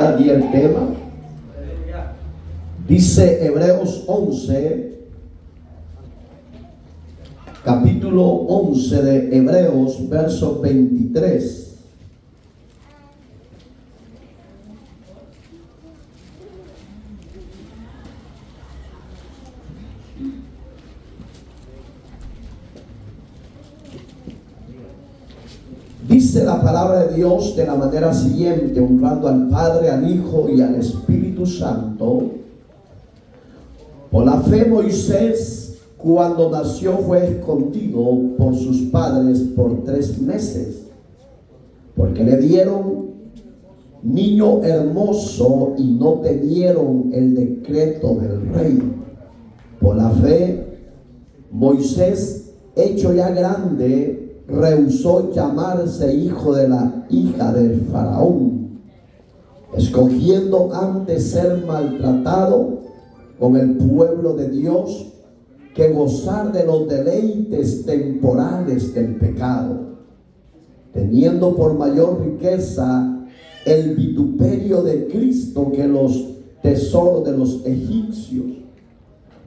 Y el tema dice Hebreos 11, capítulo 11 de Hebreos, verso 23. Dice la palabra de Dios de la manera siguiente, honrando al Padre, al Hijo y al Espíritu Santo. Por la fe Moisés, cuando nació, fue escondido por sus padres por 3 meses, porque le dieron niño hermoso y no temieron el decreto del rey. Por la fe Moisés, hecho ya grande, rehusó llamarse hijo de la hija del faraón, escogiendo antes ser maltratado con el pueblo de Dios que gozar de los deleites temporales del pecado, teniendo por mayor riqueza el vituperio de Cristo que los tesoros de los egipcios,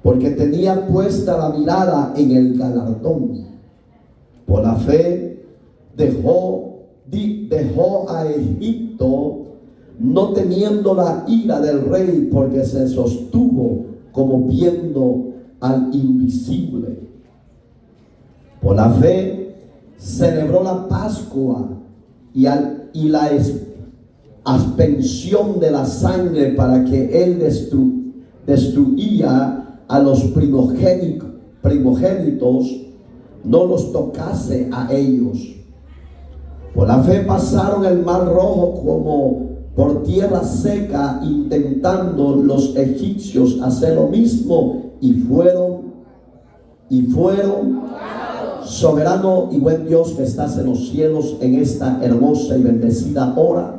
porque tenía puesta la mirada en el galardón. Por la fe dejó a Egipto, no temiendo la ira del rey, porque se sostuvo como viendo al invisible. Por la fe celebró la Pascua y la aspensión de la sangre, para que él destruía a los primogénitos, no los tocase a ellos. Por la fe pasaron el mar rojo como por tierra seca, intentando los egipcios hacer lo mismo, y fueron soberano y buen Dios que estás en los cielos, en esta hermosa y bendecida hora.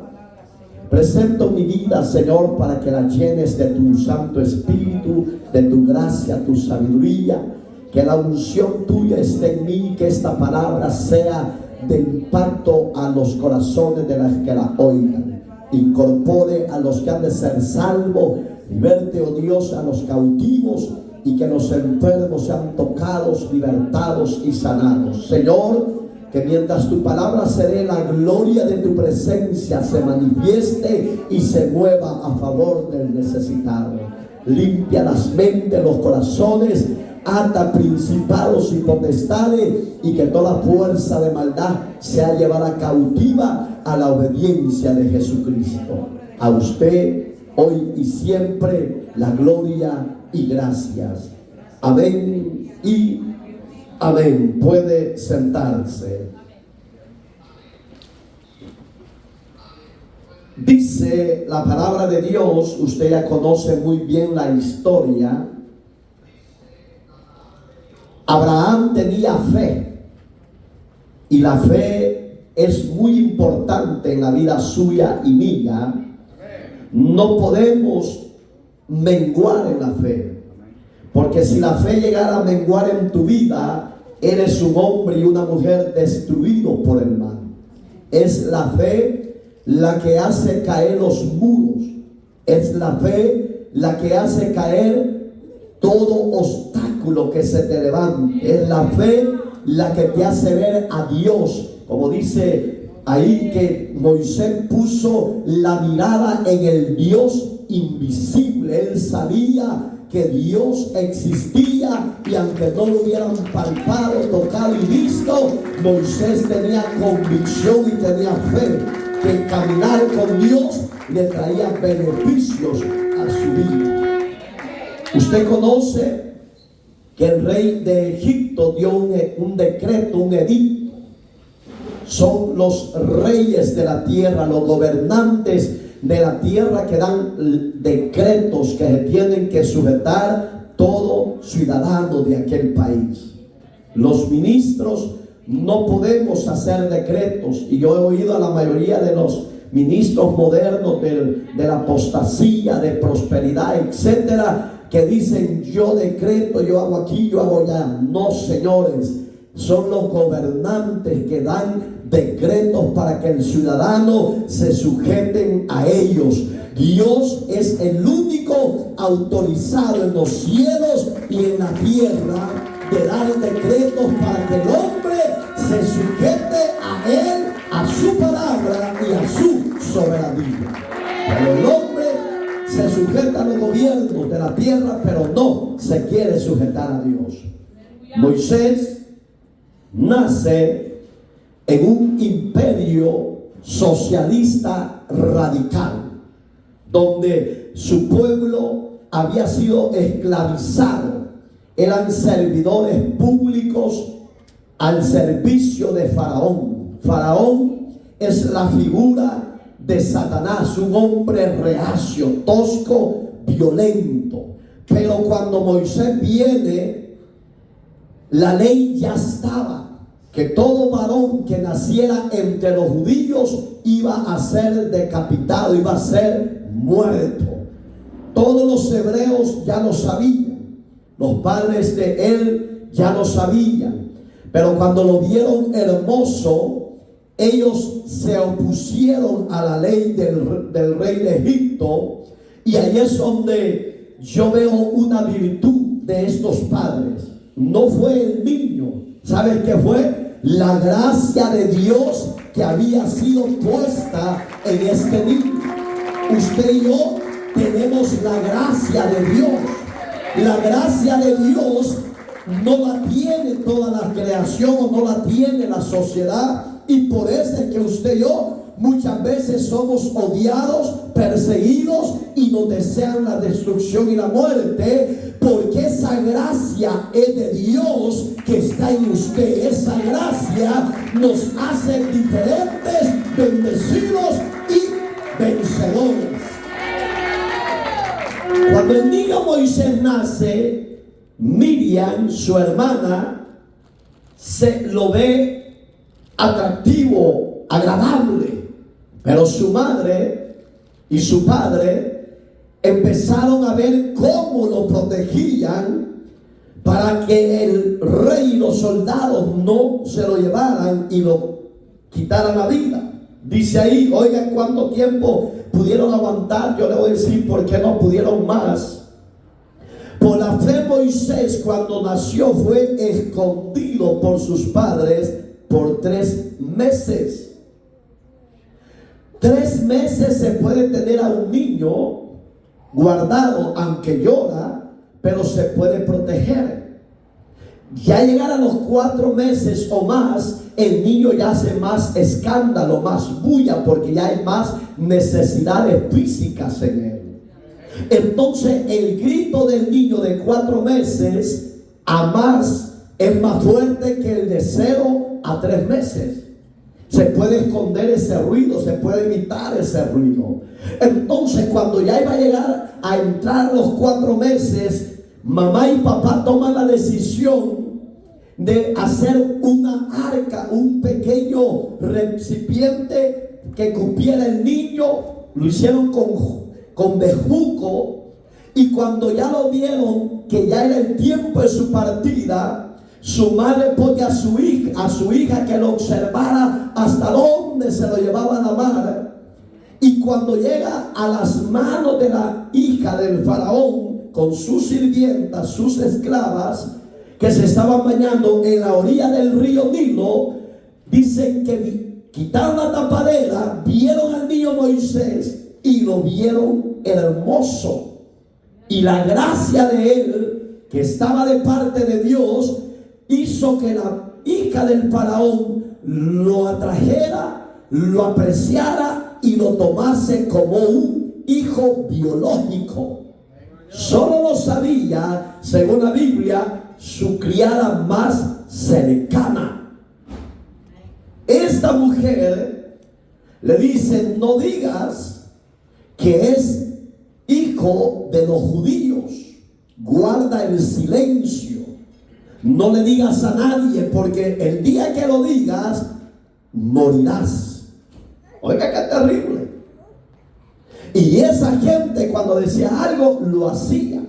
Presento mi vida, Señor, para que la llenes de tu Santo Espíritu, de tu gracia, tu sabiduría. Que la unción tuya esté en mí, que esta palabra sea de impacto a los corazones de las que la oigan. Incorpore a los que han de ser salvos, liberte, oh Dios, a los cautivos, y que los enfermos sean tocados, libertados y sanados. Señor, que mientras tu palabra se dé, la gloria de tu presencia se manifieste y se mueva a favor del necesitado. Limpia las mentes, los corazones, ata principados y potestades, y que toda fuerza de maldad sea llevada cautiva a la obediencia de Jesucristo. A usted hoy y siempre la gloria y gracias. Amén y amén. Puede sentarse. Dice la palabra de Dios, usted ya conoce muy bien la historia. Abraham tenía fe, y la fe es muy importante en la vida suya y mía. No podemos menguar en la fe, porque si la fe llegara a menguar en tu vida, eres un hombre y una mujer destruido por el mal. Es la fe la que hace caer los muros, es la fe la que hace caer todo obstáculo que se te levante. Es la fe la que te hace ver a Dios, como dice ahí, que Moisés puso la mirada en el Dios invisible. Él sabía que Dios existía, y aunque no lo hubieran palpado, tocado y visto, Moisés tenía convicción y tenía fe que caminar con Dios le traía beneficios a su vida. Usted conoce que el rey de Egipto dio un decreto, un edicto. Son los reyes de la tierra, los gobernantes de la tierra, que dan decretos que se tienen que sujetar todo ciudadano de aquel país. Los ministros no podemos hacer decretos, y yo he oído a la mayoría de los ministros modernos de la apostasía, de prosperidad, etcétera, que dicen: yo decreto, yo hago aquí, yo hago allá. No, señores, son los gobernantes que dan decretos para que el ciudadano se sujeten a ellos. Dios es el único autorizado en los cielos y en la tierra de dar decretos para que el hombre se sujete a Él, a su palabra y a su soberanía. Pero el hombre se sujeta a los gobiernos de la tierra, pero no se quiere sujetar a Dios. Moisés nace en un imperio socialista radical, donde su pueblo había sido esclavizado. Eran servidores públicos al servicio de Faraón. Faraón es la figura de Satanás, un hombre reacio, tosco, violento. Pero cuando Moisés viene, la ley ya estaba, que todo varón que naciera entre los judíos iba a ser decapitado, iba a ser muerto. Todos los hebreos ya lo sabían, los padres de él ya lo sabían, pero cuando lo vieron hermoso, ellos se opusieron a la ley del rey de Egipto. Y ahí es donde yo veo una virtud de estos padres. No fue el niño, ¿sabes qué fue? La gracia de Dios que había sido puesta en este niño. Usted y yo tenemos la gracia de Dios. La gracia de Dios no la tiene toda la creación, o no la tiene la sociedad. Y por eso es que usted y yo muchas veces somos odiados, perseguidos y nos desean la destrucción y la muerte, porque esa gracia es de Dios que está en usted. Esa gracia nos hace diferentes, bendecidos y vencedores. Cuando el niño Moisés nace, Miriam, su hermana, se lo ve atractivo, agradable, pero su madre y su padre empezaron a ver cómo lo protegían para que el rey y los soldados no se lo llevaran y lo quitaran la vida. Dice ahí, oigan cuánto tiempo pudieron aguantar. Yo le voy a decir por qué no pudieron más. Por la fe, Moisés, cuando nació, fue escondido por sus padres por 3 meses. 3 meses se puede tener a un niño guardado, aunque llora, pero se puede proteger. Ya llegar a los 4 meses o más, el niño ya hace más escándalo, más bulla, porque ya hay más necesidades físicas en él. Entonces el grito del niño de 4 meses a más es más fuerte que el de 0 a 3 meses. Se puede esconder ese ruido, se puede evitar ese ruido. Entonces cuando ya iba a llegar a entrar los 4 meses, mamá y papá toman la decisión de hacer una arca, un pequeño recipiente que cupiera el niño. Lo hicieron con bejuco, y cuando ya lo vieron que ya era el tiempo de su partida, su madre pone a su hija que lo observara hasta dónde se lo llevaba la madre. Y cuando llega a las manos de la hija del faraón con sus sirvientas, sus esclavas, que se estaban bañando en la orilla del río Nilo, dicen que quitaron la tapadera, vieron al niño Moisés y lo vieron hermoso. Y la gracia de él, que estaba de parte de Dios, hizo que la hija del faraón lo atrajera, lo apreciara y lo tomase como un hijo biológico. Solo lo sabía, según la Biblia, su criada más cercana. Esta mujer le dice: no digas que es hijo de los judíos, guarda el silencio, no le digas a nadie, porque el día que lo digas morirás. Oiga, qué terrible. Y esa gente, cuando decía algo, lo hacía.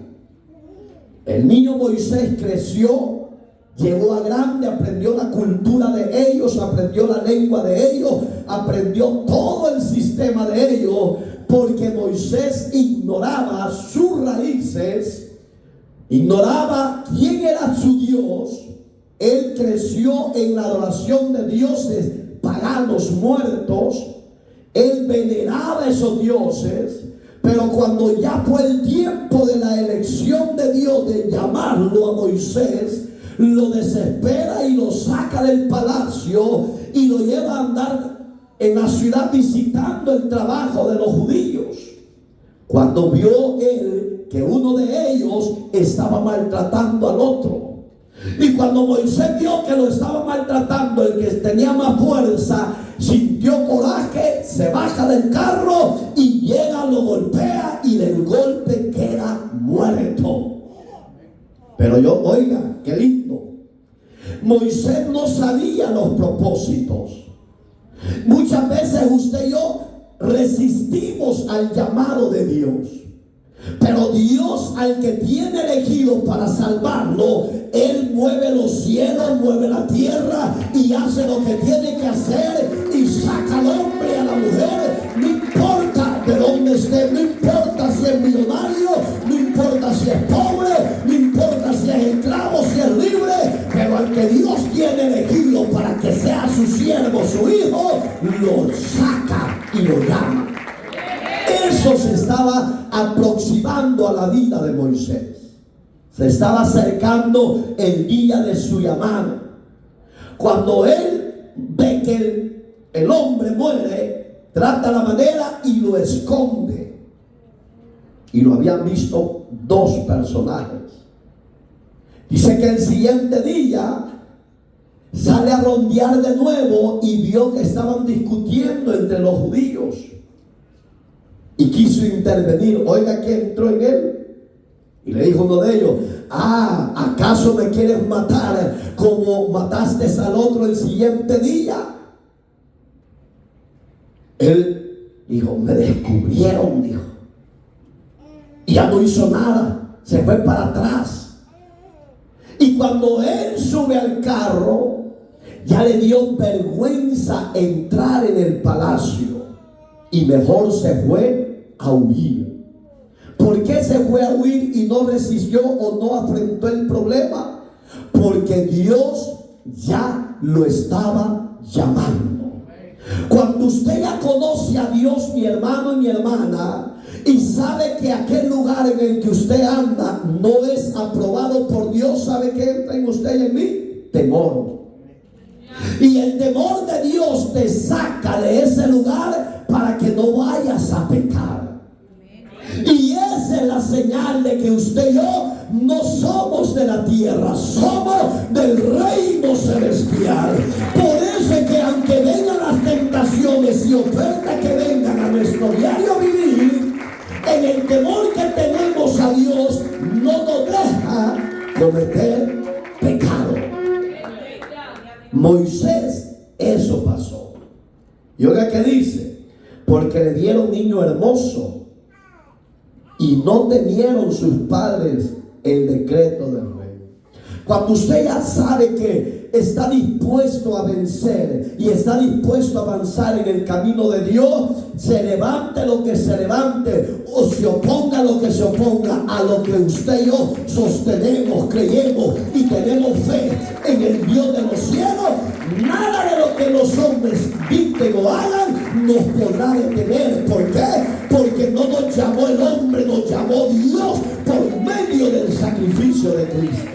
El niño Moisés creció, llegó a grande, aprendió la cultura de ellos, aprendió la lengua de ellos, aprendió todo el sistema de ellos. porque Moisés ignoraba sus raíces, ignoraba quién era su Dios. Él creció en la adoración de dioses paganos muertos. Él veneraba esos dioses. Pero cuando ya fue el tiempo de la elección de Dios de llamarlo a Moisés, lo desespera y lo saca del palacio y lo lleva a andar en la ciudad visitando el trabajo de los judíos. Cuando vio él que uno de ellos estaba maltratando al otro, y cuando Moisés vio que lo estaba maltratando, el que tenía más fuerza sintió coraje, se baja del carro y llega, lo golpea y del golpe queda muerto. Pero oiga, qué lindo. Moisés no sabía los propósitos. Muchas veces usted y yo resistimos al llamado de Dios. Pero Dios, al que tiene elegido para salvarlo, Él mueve los cielos, mueve la tierra y hace lo que tiene que hacer y saca al hombre, a la mujer. No importa de dónde esté, no importa si es millonario, no importa si es pobre, no importa si es esclavo, si es libre, pero al que Dios tiene elegido para que sea su siervo, su hijo, lo saca y lo llama. Eso se estaba aproximando a la vida de Moisés. Se estaba acercando el día de su llamado. Cuando él ve que el hombre muere, trata la manera y lo esconde. Y lo habían visto dos personajes. Dice que el siguiente día sale a rondear de nuevo y vio que estaban discutiendo entre los judíos. Y quiso intervenir. Oiga, ¿qué entró en él? Y le dijo uno de ellos: ¿acaso me quieres matar como mataste al otro el siguiente día? Él dijo: me descubrieron, dijo. Y ya no hizo nada. Se fue para atrás. Y cuando él sube al carro, ya le dio vergüenza entrar en el palacio. Y mejor se fue a huir. ¿Por qué se fue a huir y no resistió o no afrontó el problema? Porque Dios ya lo estaba llamando. Cuando usted ya conoce a Dios, mi hermano y mi hermana, y sabe que aquel lugar en el que usted anda no es aprobado por Dios, ¿sabe qué entra en usted y en mí? Temor. Y el temor de Dios te saca de ese lugar para que no vayas a pecar. Y esa es la señal de que usted y yo no somos de la tierra, somos del reino celestial. Por eso es que aunque vengan las tentaciones y ofertas que vengan a nuestro diario vivir, en el temor que tenemos a Dios no nos deja cometer pecado. Moisés, eso pasó. Y oiga qué dice: porque le dieron niño hermoso y no temieron sus padres el decreto del rey. Cuando usted ya sabe que está dispuesto a vencer y está dispuesto a avanzar en el camino de Dios, se levante lo que se levante o se oponga lo que se oponga a lo que usted y yo sostenemos, creemos y tenemos fe en el Dios de los cielos, nada de lo que los hombres dicten o hagan nos podrá detener. ¿Por qué? Porque no nos llamó el hombre, nos llamó Dios por medio del sacrificio de Cristo.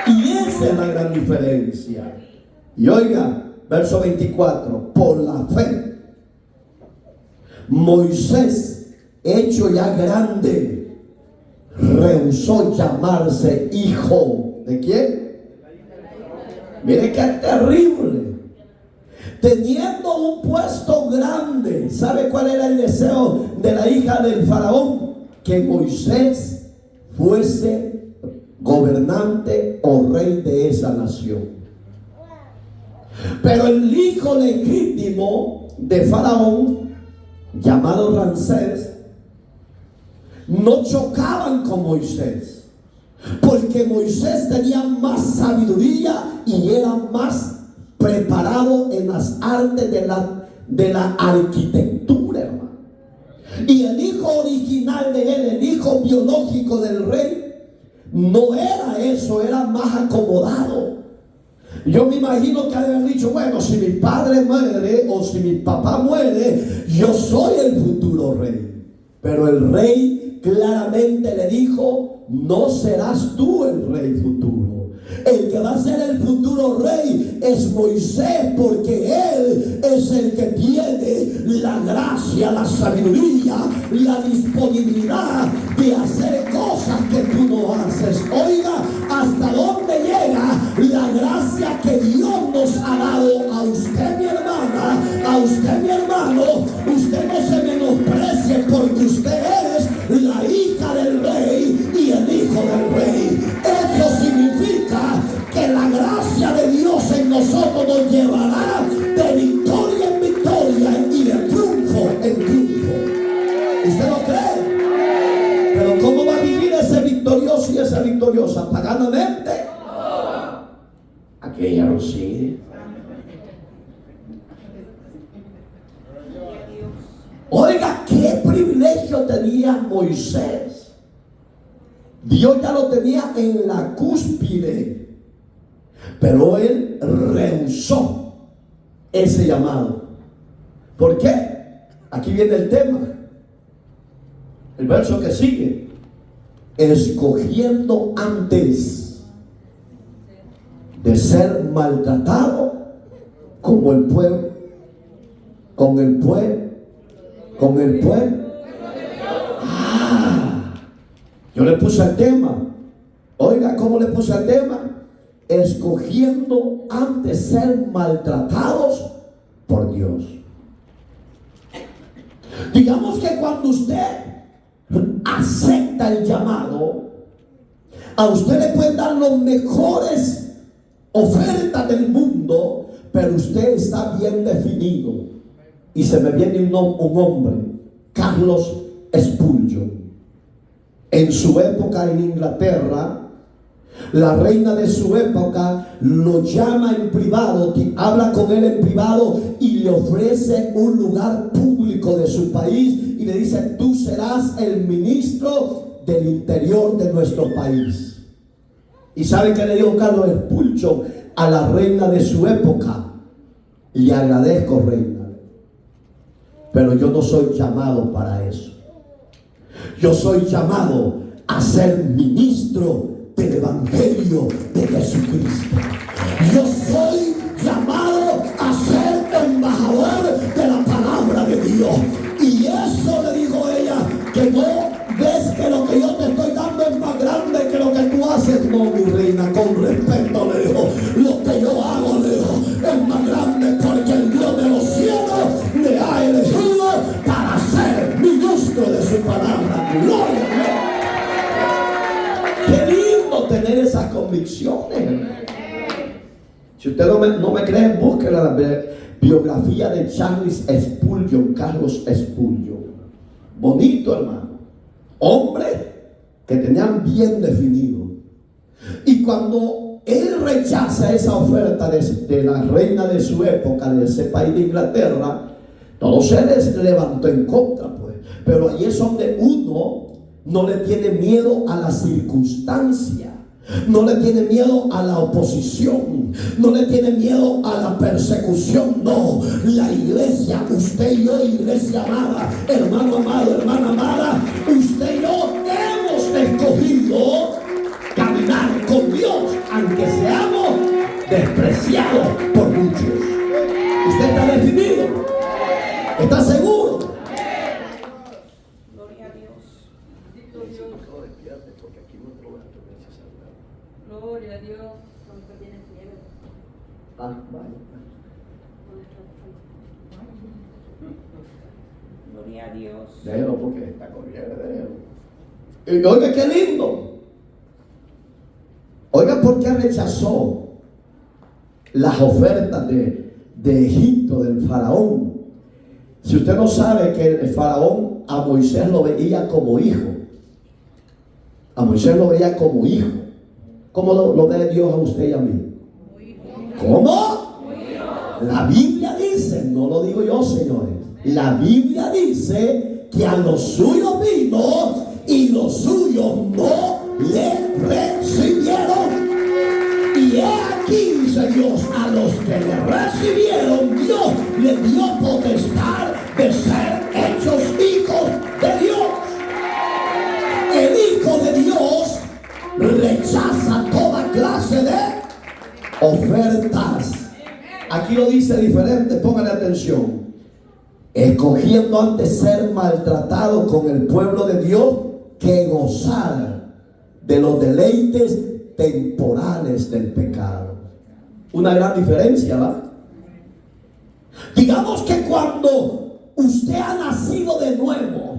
Y esa es la gran diferencia. Y oiga, verso 24: por la fe, Moisés, hecho ya grande, rehusó llamarse hijo. ¿De quién? Mire qué terrible. Teniendo un puesto grande, ¿sabe cuál era el deseo de la hija del faraón? Que Moisés fuese gobernante o rey de esa nación. Pero el hijo legítimo de faraón, llamado Ramsés, no chocaban con Moisés, porque Moisés tenía más sabiduría y era más preparado en las artes de la arquitectura, hermano. Y el hijo original de él, el hijo biológico del rey, no era eso, era más acomodado. Yo me imagino que habían dicho, bueno, si mi padre muere o si mi papá muere, yo soy el futuro rey. Pero el rey claramente le dijo, no serás tú el rey futuro. El que va a ser el futuro rey es Moisés, porque él es el que tiene la gracia, la sabiduría, la disponibilidad de hacer cosas que tú no haces. Oiga, hasta dónde llega la gracia que Dios nos ha dado a usted, mi hermana, a usted, mi hermano. Usted no se menosprecie, porque usted es la hija del rey y el hijo del rey. Eso significa que la gracia de Dios en nosotros nos llevará de victoria en victoria y de triunfo en triunfo. ¿Usted lo cree? Pero ¿cómo va a vivir ese victorioso y esa victoriosa? ¿Paganamente? Aquí ella lo sigue. Oiga, qué privilegio tenía Moisés. Dios ya lo tenía en la cúspide, pero él rehusó ese llamado. ¿Por qué? Aquí viene el tema. El verso que sigue: escogiendo antes de ser maltratado como el pueblo, con el pueblo. Yo le puse el tema. Oiga, ¿cómo le puse el tema? Escogiendo antes ser maltratados por Dios. Digamos que cuando usted acepta el llamado, a usted le pueden dar las mejores ofertas del mundo, pero usted está bien definido. Y se me viene un hombre, Carlos Spurgeon. En su época en Inglaterra, la reina de su época lo llama en privado, habla con él en privado y le ofrece un lugar público de su país y le dice: tú serás el ministro del interior de nuestro país. ¿Y sabe qué le dijo Carlos Spurgeon a la reina de su época? Le agradezco, reina, pero yo no soy llamado para eso. Yo soy llamado a ser ministro del Evangelio de Jesucristo. Yo soy llamado a ser embajador de la palabra de Dios. Y eso le dijo ella, que no ves que lo que yo te estoy dando es más grande que lo que tú haces. No, mi reina, con respeto le dijo, lo que yo hago, le dijo, es más grande, porque el Dios de los cielos me ha elegido para ser ministro de su palabra. Gloria a Dios. Qué lindo tener esas convicciones. Si usted no me cree, busque la biografía de Charles Spurgeon, Carlos Spurgeon. Bonito, hermano. Hombre que tenían bien definido. Y cuando él rechaza esa oferta de la reina de su época, de ese país de Inglaterra, todo se les levantó en contra, pues. Pero ahí es donde uno no le tiene miedo a la circunstancia, no le tiene miedo a la oposición, no le tiene miedo a la persecución. No, la iglesia, usted y yo, iglesia amada, hermano amado, hermana amada, usted y yo hemos escogido caminar con Dios, aunque seamos despreciados por muchos. Usted está definido, está seguro. Gloria a Dios. Gloria a Dios. Gloria a Dios. Déjelo porque está corriendo, déjelo. Y oiga, qué lindo. Oiga, ¿por qué rechazó las ofertas de Egipto, del faraón? Si usted no sabe que el faraón a Moisés lo veía como hijo. A Moisés lo veía como hijo. ¿Cómo lo ve Dios a usted y a mí? ¿Cómo? La Biblia dice, no lo digo yo, señores. La Biblia dice que a los suyos vino y los suyos no le recibieron. Y he aquí, dice Dios, a los que le recibieron, Dios le dio potestad de ser hechos hijos de Dios. El Hijo de Dios rechaza toda clase de ofertas. Aquí lo dice diferente, pónganle atención. Escogiendo antes ser maltratado con el pueblo de Dios que gozar de los deleites temporales del pecado. Una gran diferencia, ¿va? Digamos que cuando usted ha nacido de nuevo,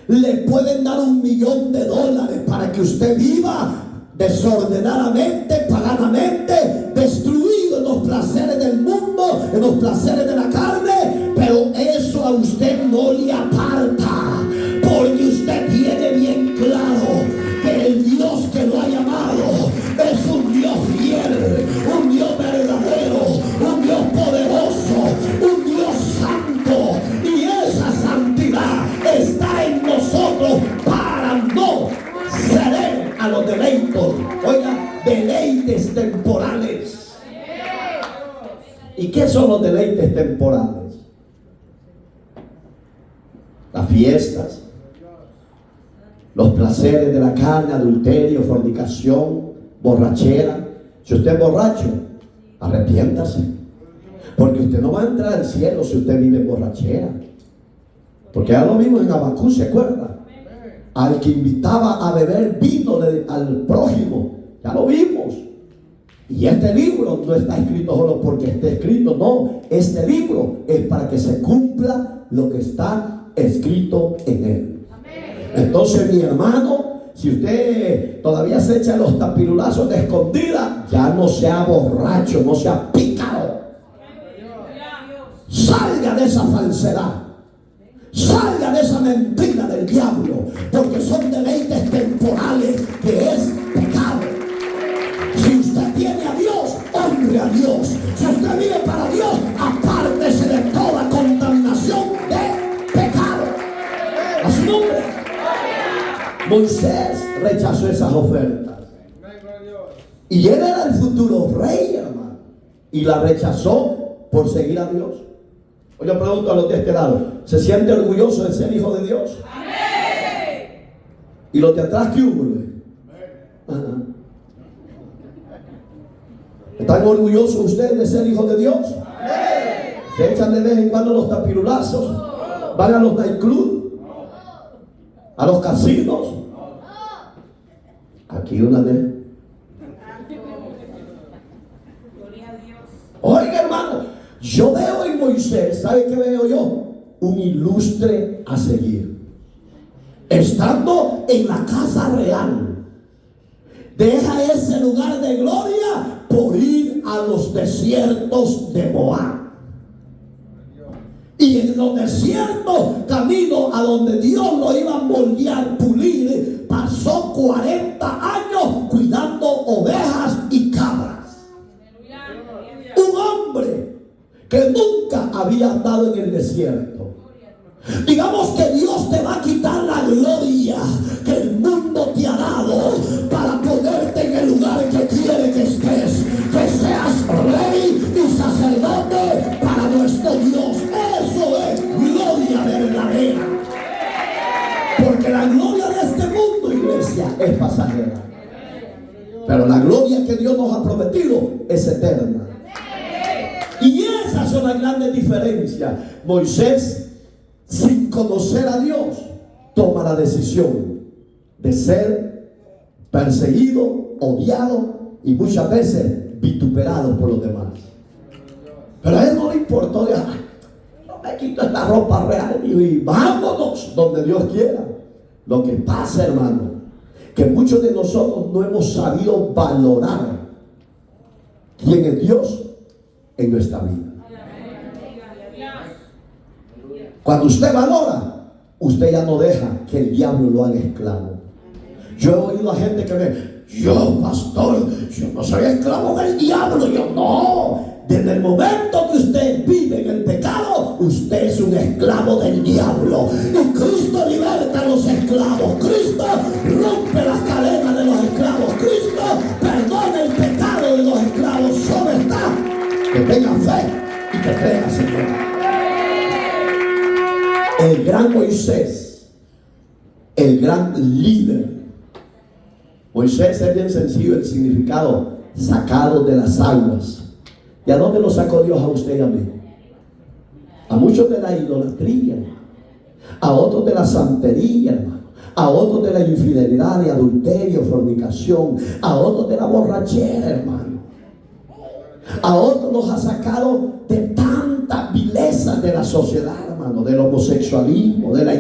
le pueden dar $1.000.000 para que usted viva desordenadamente, paganamente, destruido en los placeres del mundo, en los placeres de la carne, pero eso a usted no le aparta, porque usted tiene bien claro que el Dios que lo ha llamado es un Dios fiel, un Dios verdadero, un Dios poderoso, un Dios santo, y esa santidad está en nosotros para no ceder a los deleites, oiga, deleites temporales. ¿Y qué son los deleites temporales? Las fiestas, los placeres de la carne, adulterio, fornicación, borrachera. Si usted es borracho, arrepiéntase, porque usted no va a entrar al cielo si usted vive en borrachera. Porque ya lo vimos en Habacuc, ¿se acuerda? Al que invitaba a beber vino al prójimo, ya lo vimos. Y este libro no está escrito solo porque esté escrito, no, este libro es para que se cumpla lo que está escrito en él. Entonces, mi hermano, si usted todavía se echa los tapirulazos de escondida, ya no sea borracho, no sea pícaro. Salga de esa falsedad. Salga de esa mentira del diablo, porque son deleites temporales, que es pecado. Si usted tiene a Dios, honre a Dios. Si usted vive para Dios, apártese de toda contaminación de pecado. A su nombre. Moisés rechazó esas ofertas. Y él era el futuro rey, hermano. Y la rechazó por seguir a Dios. Hoy yo pregunto a los de este lado, ¿se siente orgulloso de ser hijo de Dios? ¡Amén! ¿Y los de atrás qué hubo? ¿Están orgullosos ustedes de ser hijos de Dios? ¡Amén! ¿Se echan de vez en cuando los tapirulazos? ¿Van a los nightclubs? ¿A los casinos? Aquí una vez. Oiga, hermano, yo veo en Moisés, ¿sabe qué veo yo? Un ilustre a seguir. Estando en la casa real, deja ese lugar de gloria por ir a los desiertos de Moab. Y en los desiertos, camino a donde Dios lo iba a moldear, pulir, pasó 40 años cuidando ovejas y cabras. Un hombre que nunca había andado en el desierto. Digamos que Dios te va a quitar la gloria que el mundo te ha dado para ponerte en el lugar que quiere que estés, que seas rey y sacerdote para nuestro Dios. Eso es gloria verdadera, porque la gloria de este mundo, iglesia, es pasajera, pero la gloria que Dios nos ha prometido es eterna. Y esas son las grandes diferencias. Moisés, sin conocer a Dios, toma la decisión de ser perseguido, odiado y muchas veces vituperado por los demás. Pero a él no le importó, no me quito esta ropa real y vámonos donde Dios quiera. Lo que pasa, hermano, que muchos de nosotros no hemos sabido valorar quién es Dios en nuestra vida. Cuando usted valora, usted ya no deja que el diablo lo haga esclavo. Yo he oído a gente que me, yo pastor, yo no soy esclavo del diablo. Yo no, desde el momento que usted vive en el pecado, usted es un esclavo del diablo. Y Cristo liberta a los esclavos. Cristo rompe las cadenas de los esclavos. Cristo perdona el pecado de los esclavos. Solo está que tenga fe y que crea, Señor. El gran Moisés, el gran líder. Moisés es bien sencillo el significado: sacado de las aguas. ¿Y a dónde lo sacó Dios a usted y a mí? A muchos de la idolatría, a otros de la santería, hermano, a otros de la infidelidad y adulterio, fornicación, a otros de la borrachera, hermano. A otros los ha sacado de tanta vileza de la sociedad, hermano, del homosexualismo, de la...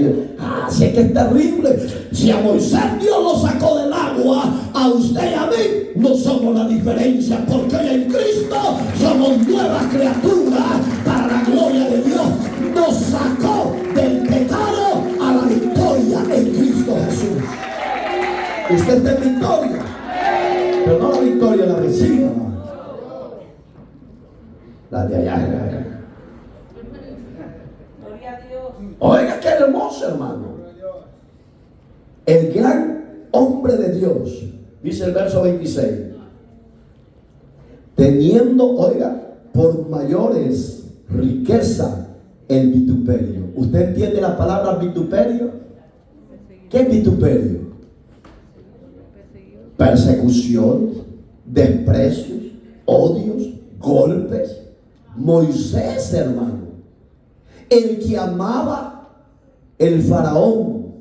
Así es que es terrible. Si a Moisés Dios lo sacó del agua, a usted y a mí no somos la diferencia, porque hoy en Cristo somos nuevas criaturas para la gloria de Dios. Nos sacó del pecado a la victoria en Cristo Jesús. Usted está en victoria, pero no la victoria la reciba, la de allá. Gloria a Dios. Oiga, qué hermoso, hermano. El gran hombre de Dios, dice el verso 26, teniendo, oiga, por mayores riqueza el vituperio. ¿Usted entiende la palabra vituperio? ¿Qué es vituperio? Persecución, desprecios, odios, golpes. Moisés, hermano, el que amaba el faraón,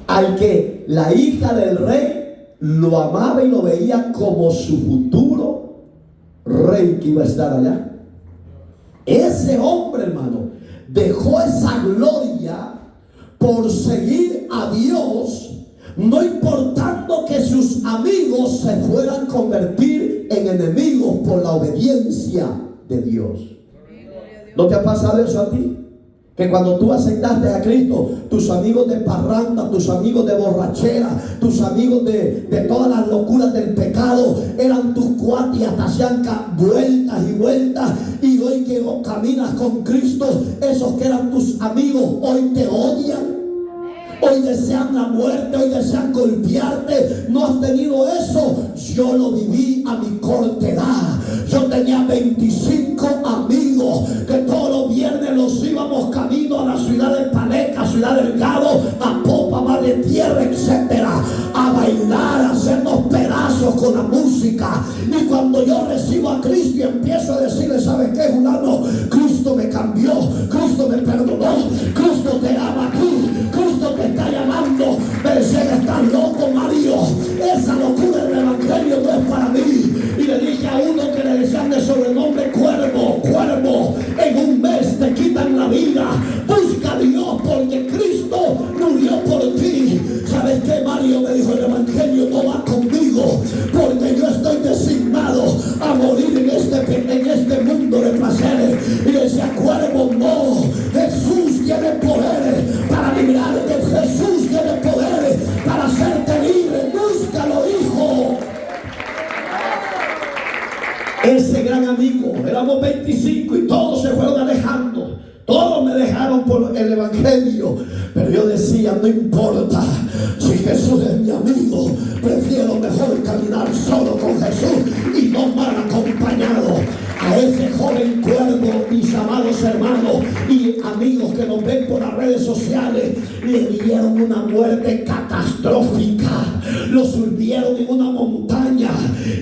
al que la hija del rey lo amaba y lo veía como su futuro rey que iba a estar allá. Ese hombre, hermano, dejó esa gloria por seguir a Dios, no importando que sus amigos se fueran a convertir en enemigos por la obediencia de Dios. ¿No te ha pasado eso a ti? Que cuando tú aceptaste a Cristo, tus amigos de parranda, tus amigos de borrachera, tus amigos de todas las locuras del pecado eran tus cuates y hasta hacían vueltas y vueltas. Y hoy que caminas con Cristo, esos que eran tus amigos hoy te odian. Hoy desean la muerte, hoy desean golpearte. ¿No has tenido eso? Yo lo viví a mi corta edad. Yo tenía 25 amigos que todos los viernes los íbamos camino a la ciudad de Paleca, Ciudad Delgado, a Popa, Mar de Tierra, etcétera, a bailar, a hacernos pedazos con la música. Y cuando yo recibo a Cristo y empiezo a decirle, ¿sabes qué, fulano? Cristo me cambió, Cristo me perdonó, Cristo te ama a ti, Cristo te está llamando. Me decían, estás loco, Mario, esa locura del evangelio no es para mí. Y le dije a uno que le decían de sobrenombre Cuervo, Cuervo, en un mes te quitan la vida. Busca a Dios porque Cristo murió por ti. ¿Sabes qué, Mario? Me dijo, el evangelio no va conmigo, porque yo estoy designado a morir en este mundo de placeres. Y le decía, Cuervo, no, Jesús tiene poder para librarte, Jesús tiene poder para hacerte libre. Búscalo, hijo. Ese gran amigo, éramos 25 y todos se fueron alejando. Todos me dejaron por el evangelio. Pero yo decía, no importa, si Jesús es mi amigo, prefiero mejor caminar solo con Jesús y no mal acompañado. A ese joven Cuervo, mis amados hermanos y amigos que nos ven por las redes sociales, le dieron una muerte catastrófica. Lo subieron en una montaña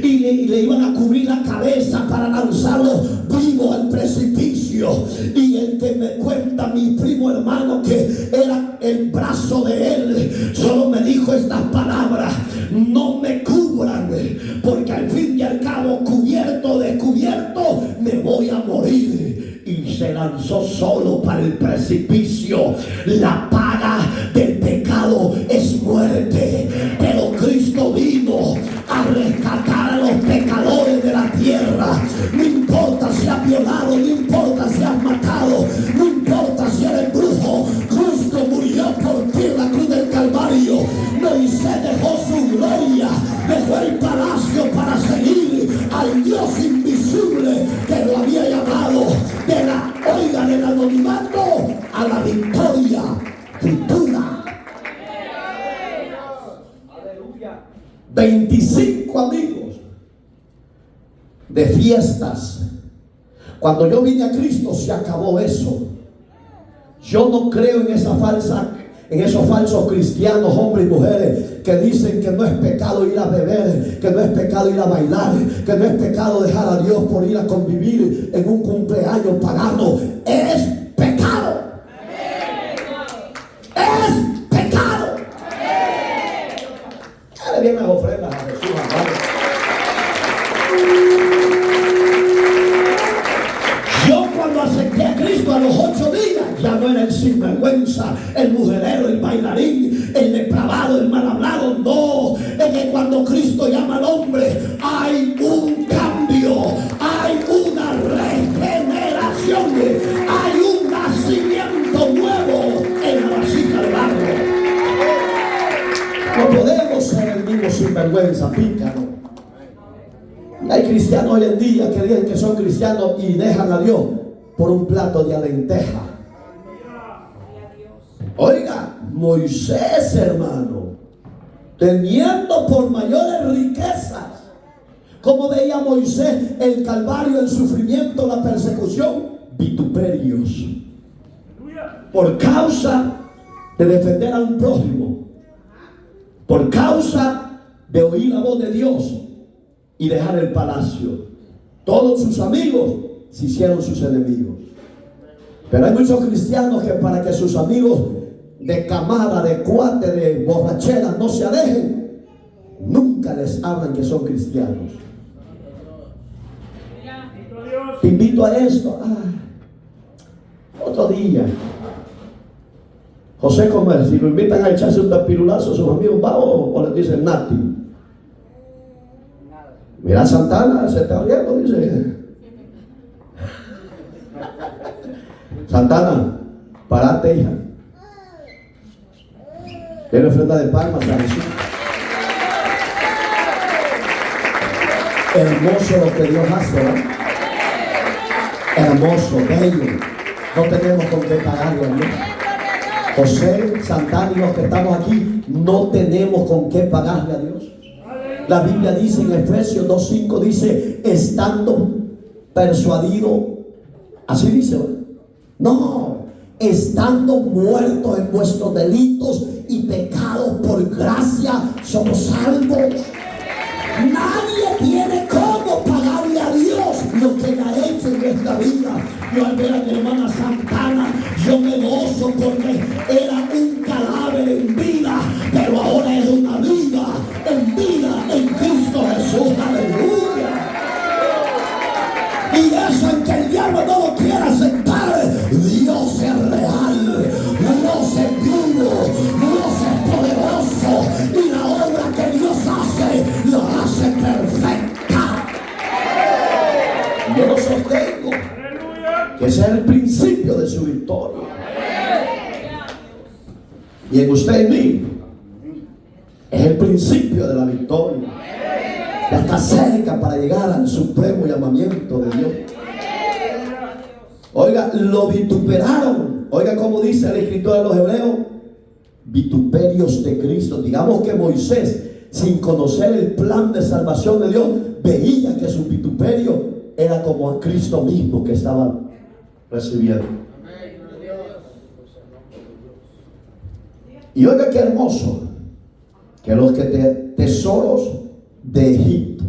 y le iban a cubrir la cabeza para lanzarlo vivo al precipicio. Y el que me cuenta, mi primo hermano, que era el brazo de él, solo me dijo estas palabras: no me cubran, porque al fin y al cabo, cubierto, descubierto, me voy a morir. Y se lanzó solo para el precipicio. La paga del pecado es muerte, pero Cristo vino a rescatar a los pecadores de la tierra. No importa si has violado, no importa si has matado, no importa si eres brujo, Cristo murió por ti en la cruz del 25 amigos de fiestas. Cuando yo vine a Cristo se acabó eso. Yo no creo en esos falsos cristianos, hombres y mujeres, que dicen que no es pecado ir a beber, que no es pecado ir a bailar, que no es pecado dejar a Dios por ir a convivir en un cumpleaños pagano. Es pecado. Es pecado. Dale bien las ofrendas a Jesús, hermano. Yo cuando acepté a Cristo a los 8 días, ya no era el sinvergüenza, el mujerero, el bailarín, el depravado, el mal hablado. No, es que cuando Cristo llama al hombre, hay un cambio, hay una regeneración, hay un nacimiento nuevo en la vasija de barro. No podemos ser el mismo sinvergüenza, pícaro. Y hay cristianos hoy en día que dicen que son cristianos y dejan a Dios por un plato de lenteja. Oiga, Moisés, hermano, teniendo por mayores riquezas, como veía Moisés el calvario, el sufrimiento, la persecución, vituperios, por causa de defender a un prójimo, por causa de oír la voz de Dios y dejar el palacio. Todos sus amigos se hicieron sus enemigos. Pero hay muchos cristianos que para que sus amigos de camada, de cuate, de borrachera no se alejen, nunca les hablan que son cristianos. Te invito a esto. Otro día. José Comer, si lo invitan a echarse un tapirulazo, sus amigos va o les dicen Nati. Mira, Santana se está riendo, dice. Santana, parate, hija. Quiero ofrenda de palmas a Jesús. Hermoso lo que Dios hace, ¿verdad? Hermoso, bello. No tenemos con qué pagarlo a Dios. José, Santana y los que estamos aquí, no tenemos con qué pagarle a Dios. La Biblia dice en Efesios 2:5, dice, estando persuadido, así dice, ¿verdad? No, estando muertos en vuestros delitos y pecados, por gracia somos salvos. Nadie tiene cómo pagarle a Dios lo que le ha hecho en esta vida. Yo al ver a mi hermana Santana, yo me gozo porque era un cadáver en vida, pero ahora es una vida en Cristo Jesús. Aleluya. Y eso en que el diablo no lo quiera aceptar, Dios es real, Dios es vivo, Dios es poderoso, y la obra que Dios hace, lo hace perfecta. Yo lo sostengo, que ese es el principio de su victoria. Y en usted y mí, es el principio de la victoria. Ya está cerca para llegar al supremo llamamiento de Dios. Oiga, lo vituperaron. Oiga cómo dice el escritor de los Hebreos: vituperios de Cristo. Digamos que Moisés, sin conocer el plan de salvación de Dios, veía que su vituperio era como a Cristo mismo que estaba recibiendo. Y oiga qué hermoso, que los que tesoros de Egipto,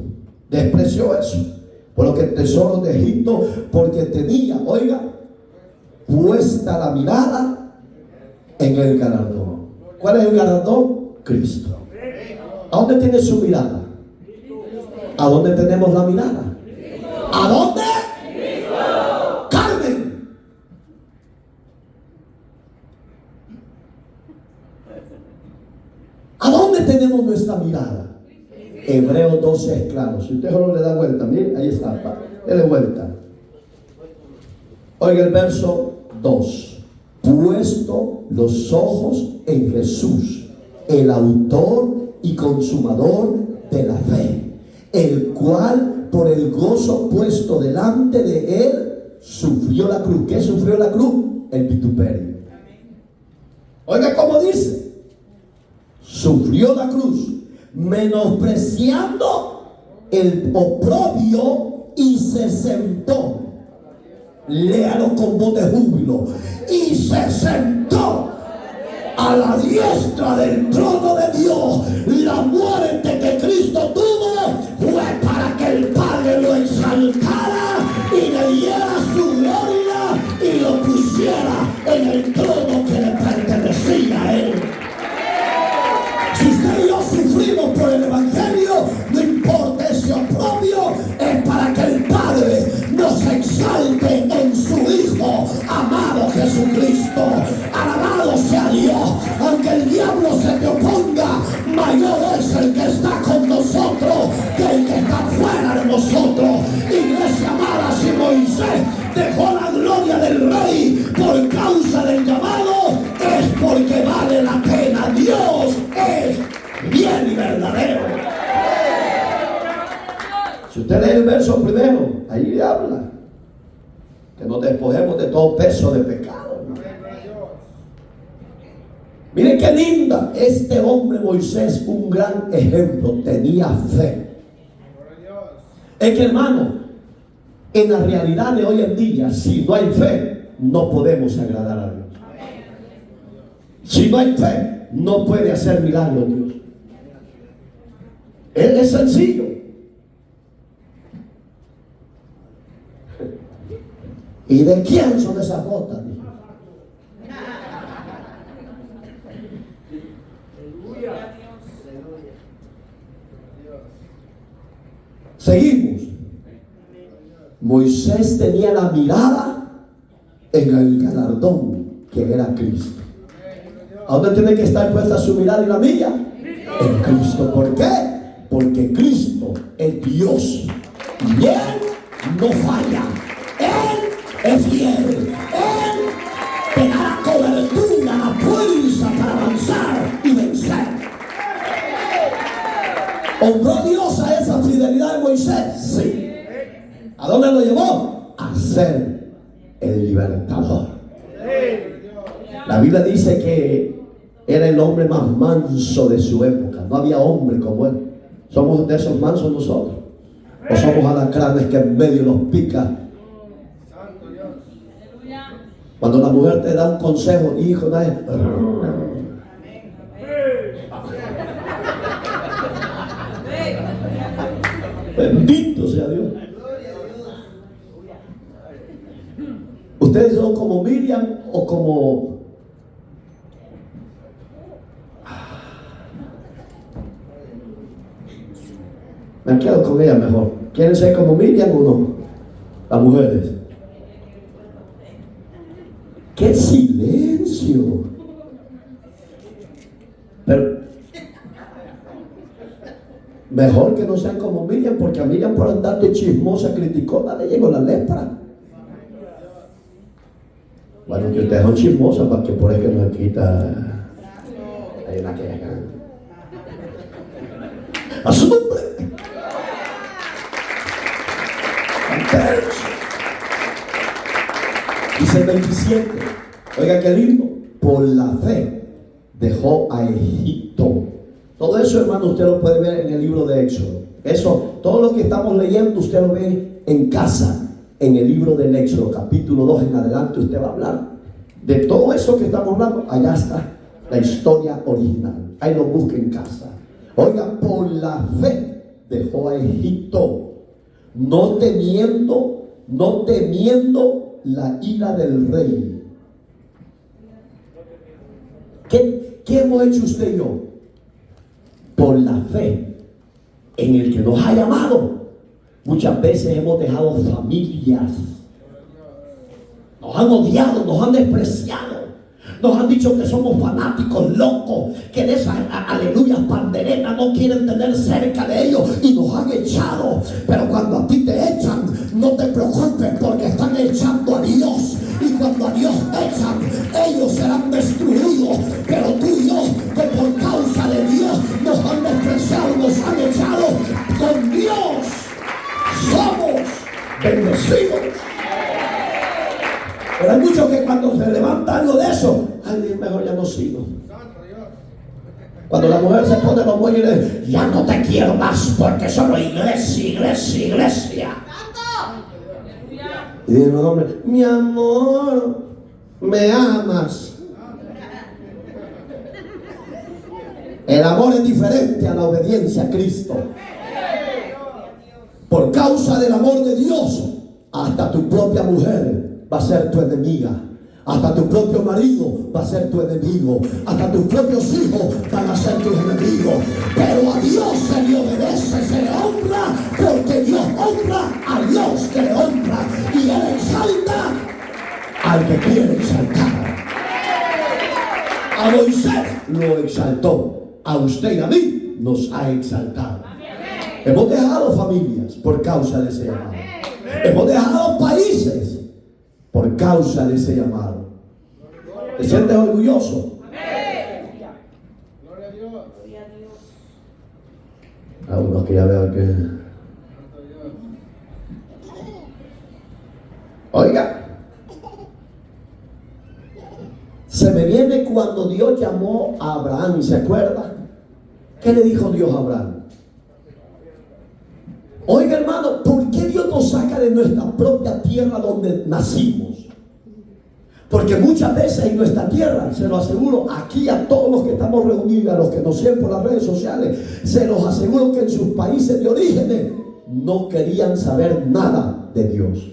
despreció eso, por lo que tesoros de Egipto, porque tenía, oiga, puesta la mirada en el galardón. ¿Cuál es el galardón? Cristo. ¿A dónde tiene su mirada? ¿A dónde tenemos la mirada? ¿A dónde? Carmen. ¿A dónde tenemos nuestra mirada? Hebreos 12 es claro. Si usted solo le da vuelta, mire, ahí está, dele vuelta. Oiga el verso 2. Puesto los ojos en Jesús, el autor y consumador de la fe, el cual por el gozo puesto delante de él sufrió la cruz. ¿Qué sufrió la cruz? El vituperio. Oiga cómo dice: sufrió la cruz, menospreciando el oprobio, y se sentó. Léalo con voz de júbilo. Y se sentó a la diestra del trono de Dios. La muerte que Cristo tuvo fue para que el Padre lo exaltara y le diera su gloria y lo pusiera en el trono que le pertenecía a él. Si usted y yo sufrimos por el Evangelio, no importa ese oprobio, es para que el Padre nos exalte en su Hijo amado Jesucristo. Alabado sea Dios. Aunque el diablo se te oponga, mayor es el que está con nosotros que el que está fuera de nosotros. Iglesia amada, si Moisés dejó la gloria del rey por causa del llamado, es porque vale la pena. Dios es bien y verdadero. Si usted lee el verso primero, ahí le habla que nos despojemos de todo peso de pecado. Miren qué linda. Este hombre Moisés, un gran ejemplo, tenía fe. Es que, hermano, en la realidad de hoy en día, si no hay fe, no podemos agradar a Dios. Si no hay fe, no puede hacer milagros Dios. Es sencillo. ¿Y de quién son esas botas? Seguimos. Moisés tenía la mirada en el galardón que era Cristo. ¿A dónde tiene que estar puesta su mirada y la mía? En Cristo. ¿Por qué? Porque Cristo es Dios y Él no falla. Él es fiel. Él te da la cobertura, la fuerza para avanzar y vencer. ¿Honró Dios a esa fidelidad de Moisés? Sí. ¿A dónde lo llevó? A ser el libertador. La Biblia dice que era el hombre más manso de su época. No había hombre como él. ¿Somos de esos mansos nosotros? ¿O somos alacranes que en medio los pica? Cuando la mujer te da un consejo, hijo, bendito sea Dios. ¿Ustedes son como Miriam o como... Me quedo con ella mejor. ¿Quieren ser como Miriam o no? Las mujeres. ¡Qué silencio! Pero mejor que no sean como Miriam, porque a Miriam por andar de chismosa criticona le llegó la lepra. Bueno, que ustedes son chismosas, para que por eso que nos quita. Hay una que acá. ¡A su nombre! Dice el 27. Oiga qué lindo. Por la fe dejó a Egipto. Todo eso, hermano, usted lo puede ver en el libro de Éxodo. Eso, todo lo que estamos leyendo, usted lo ve en casa, en el libro del Éxodo, capítulo 2 en adelante. Usted va a hablar de todo eso que estamos hablando. Allá está la historia original. Ahí lo busca en casa. Oiga, por la fe dejó a Egipto, no temiendo la ira del rey. ¿Qué hemos hecho usted y yo? Por la fe en el que nos ha llamado, muchas veces hemos dejado familias, nos han odiado, nos han despreciado, nos han dicho que somos fanáticos locos, que de esas aleluyas panderetas no quieren tener cerca de ellos y nos han echado. Pero cuando a ti te echan, no te preocupes, porque están echando a Dios, y cuando a Dios echan, ellos serán destruidos. Pero tú y yo, que por causa de Dios nos han despreciado, nos han echado, con Dios somos bendecidos. Pero hay muchos que cuando se levanta algo de eso, ay, mejor ya no sigo. Cuando la mujer se pone los muelles y le dice, ya no te quiero más porque solo iglesia, iglesia, iglesia. Y dice el hombre, mi amor, me amas. El amor es diferente a la obediencia a Cristo. Por causa del amor de Dios, hasta tu propia mujer va a ser tu enemiga. Hasta tu propio marido va a ser tu enemigo. Hasta tus propios hijos van a ser tus enemigos. Pero a Dios se le obedece, se le honra, porque Dios honra a Dios que le honra. Y Él exalta al que quiere exaltar. A Moisés lo exaltó. A usted y a mí nos ha exaltado. Hemos dejado familias por causa de ese llamado. Hemos dejado países por causa de ese llamado. ¿Te sientes orgulloso? Gloria a Dios. A unos que ya veo que... Oiga, se me viene cuando Dios llamó a Abraham, ¿se acuerda? ¿Qué le dijo Dios a Abraham? Oiga, hermano, ¿por qué Dios nos saca de nuestra propia tierra donde nacimos? Porque muchas veces en nuestra tierra, se lo aseguro aquí a todos los que estamos reunidos, a los que nos siguen por las redes sociales, se los aseguro que en sus países de origen no querían saber nada de Dios.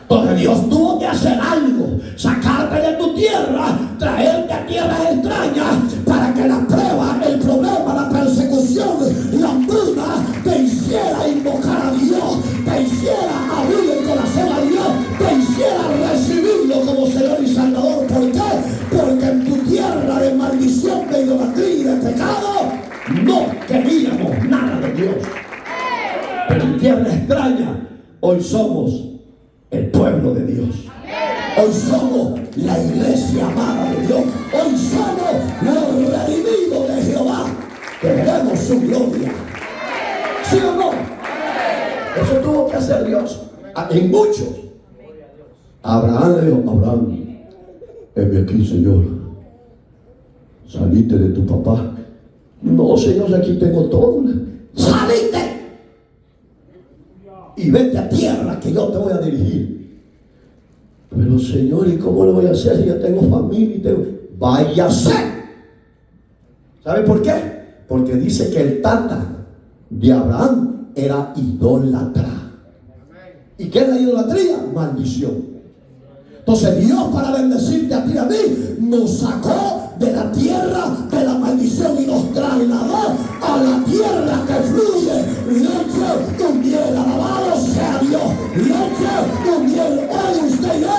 Porque Dios tuvo que hacer algo, sacarte de tu tierra, traerte a tierras extrañas, para que la prueba, el problema, la persecución, la hambruna te hiciera invocar a Dios, te hiciera abrir el corazón a Dios, te hiciera recibirlo como Señor y Salvador. ¿Por qué? Porque en tu tierra de maldición, de idolatría y de pecado no queríamos nada de Dios. Pero en tierra extraña hoy somos el pueblo de Dios. Hoy somos la iglesia amada de Dios. Hoy somos los redimidos de Jehová, que veremos su gloria. ¿Sí o no? Eso tuvo que hacer Dios en muchos. Abraham le dijo, Abraham, heme aquí, Señor. Salite de tu papá. No, Señor, aquí tengo todo. Salite y vete a tierra que yo te voy a dirigir. Pero Señor, ¿y cómo lo voy a hacer si ya tengo familia y tengo... Váyase. ¿Sabe por qué? Porque dice que el tata de Abraham era idólatra. ¿Y qué es la idolatría? Maldición. Entonces Dios, para bendecirte a ti y a mí, nos sacó de la tierra de la maldición y nos trasladó a la tierra que fluye leche y miel. Alabado sea Dios. Leche y miel. Hoy usted y yo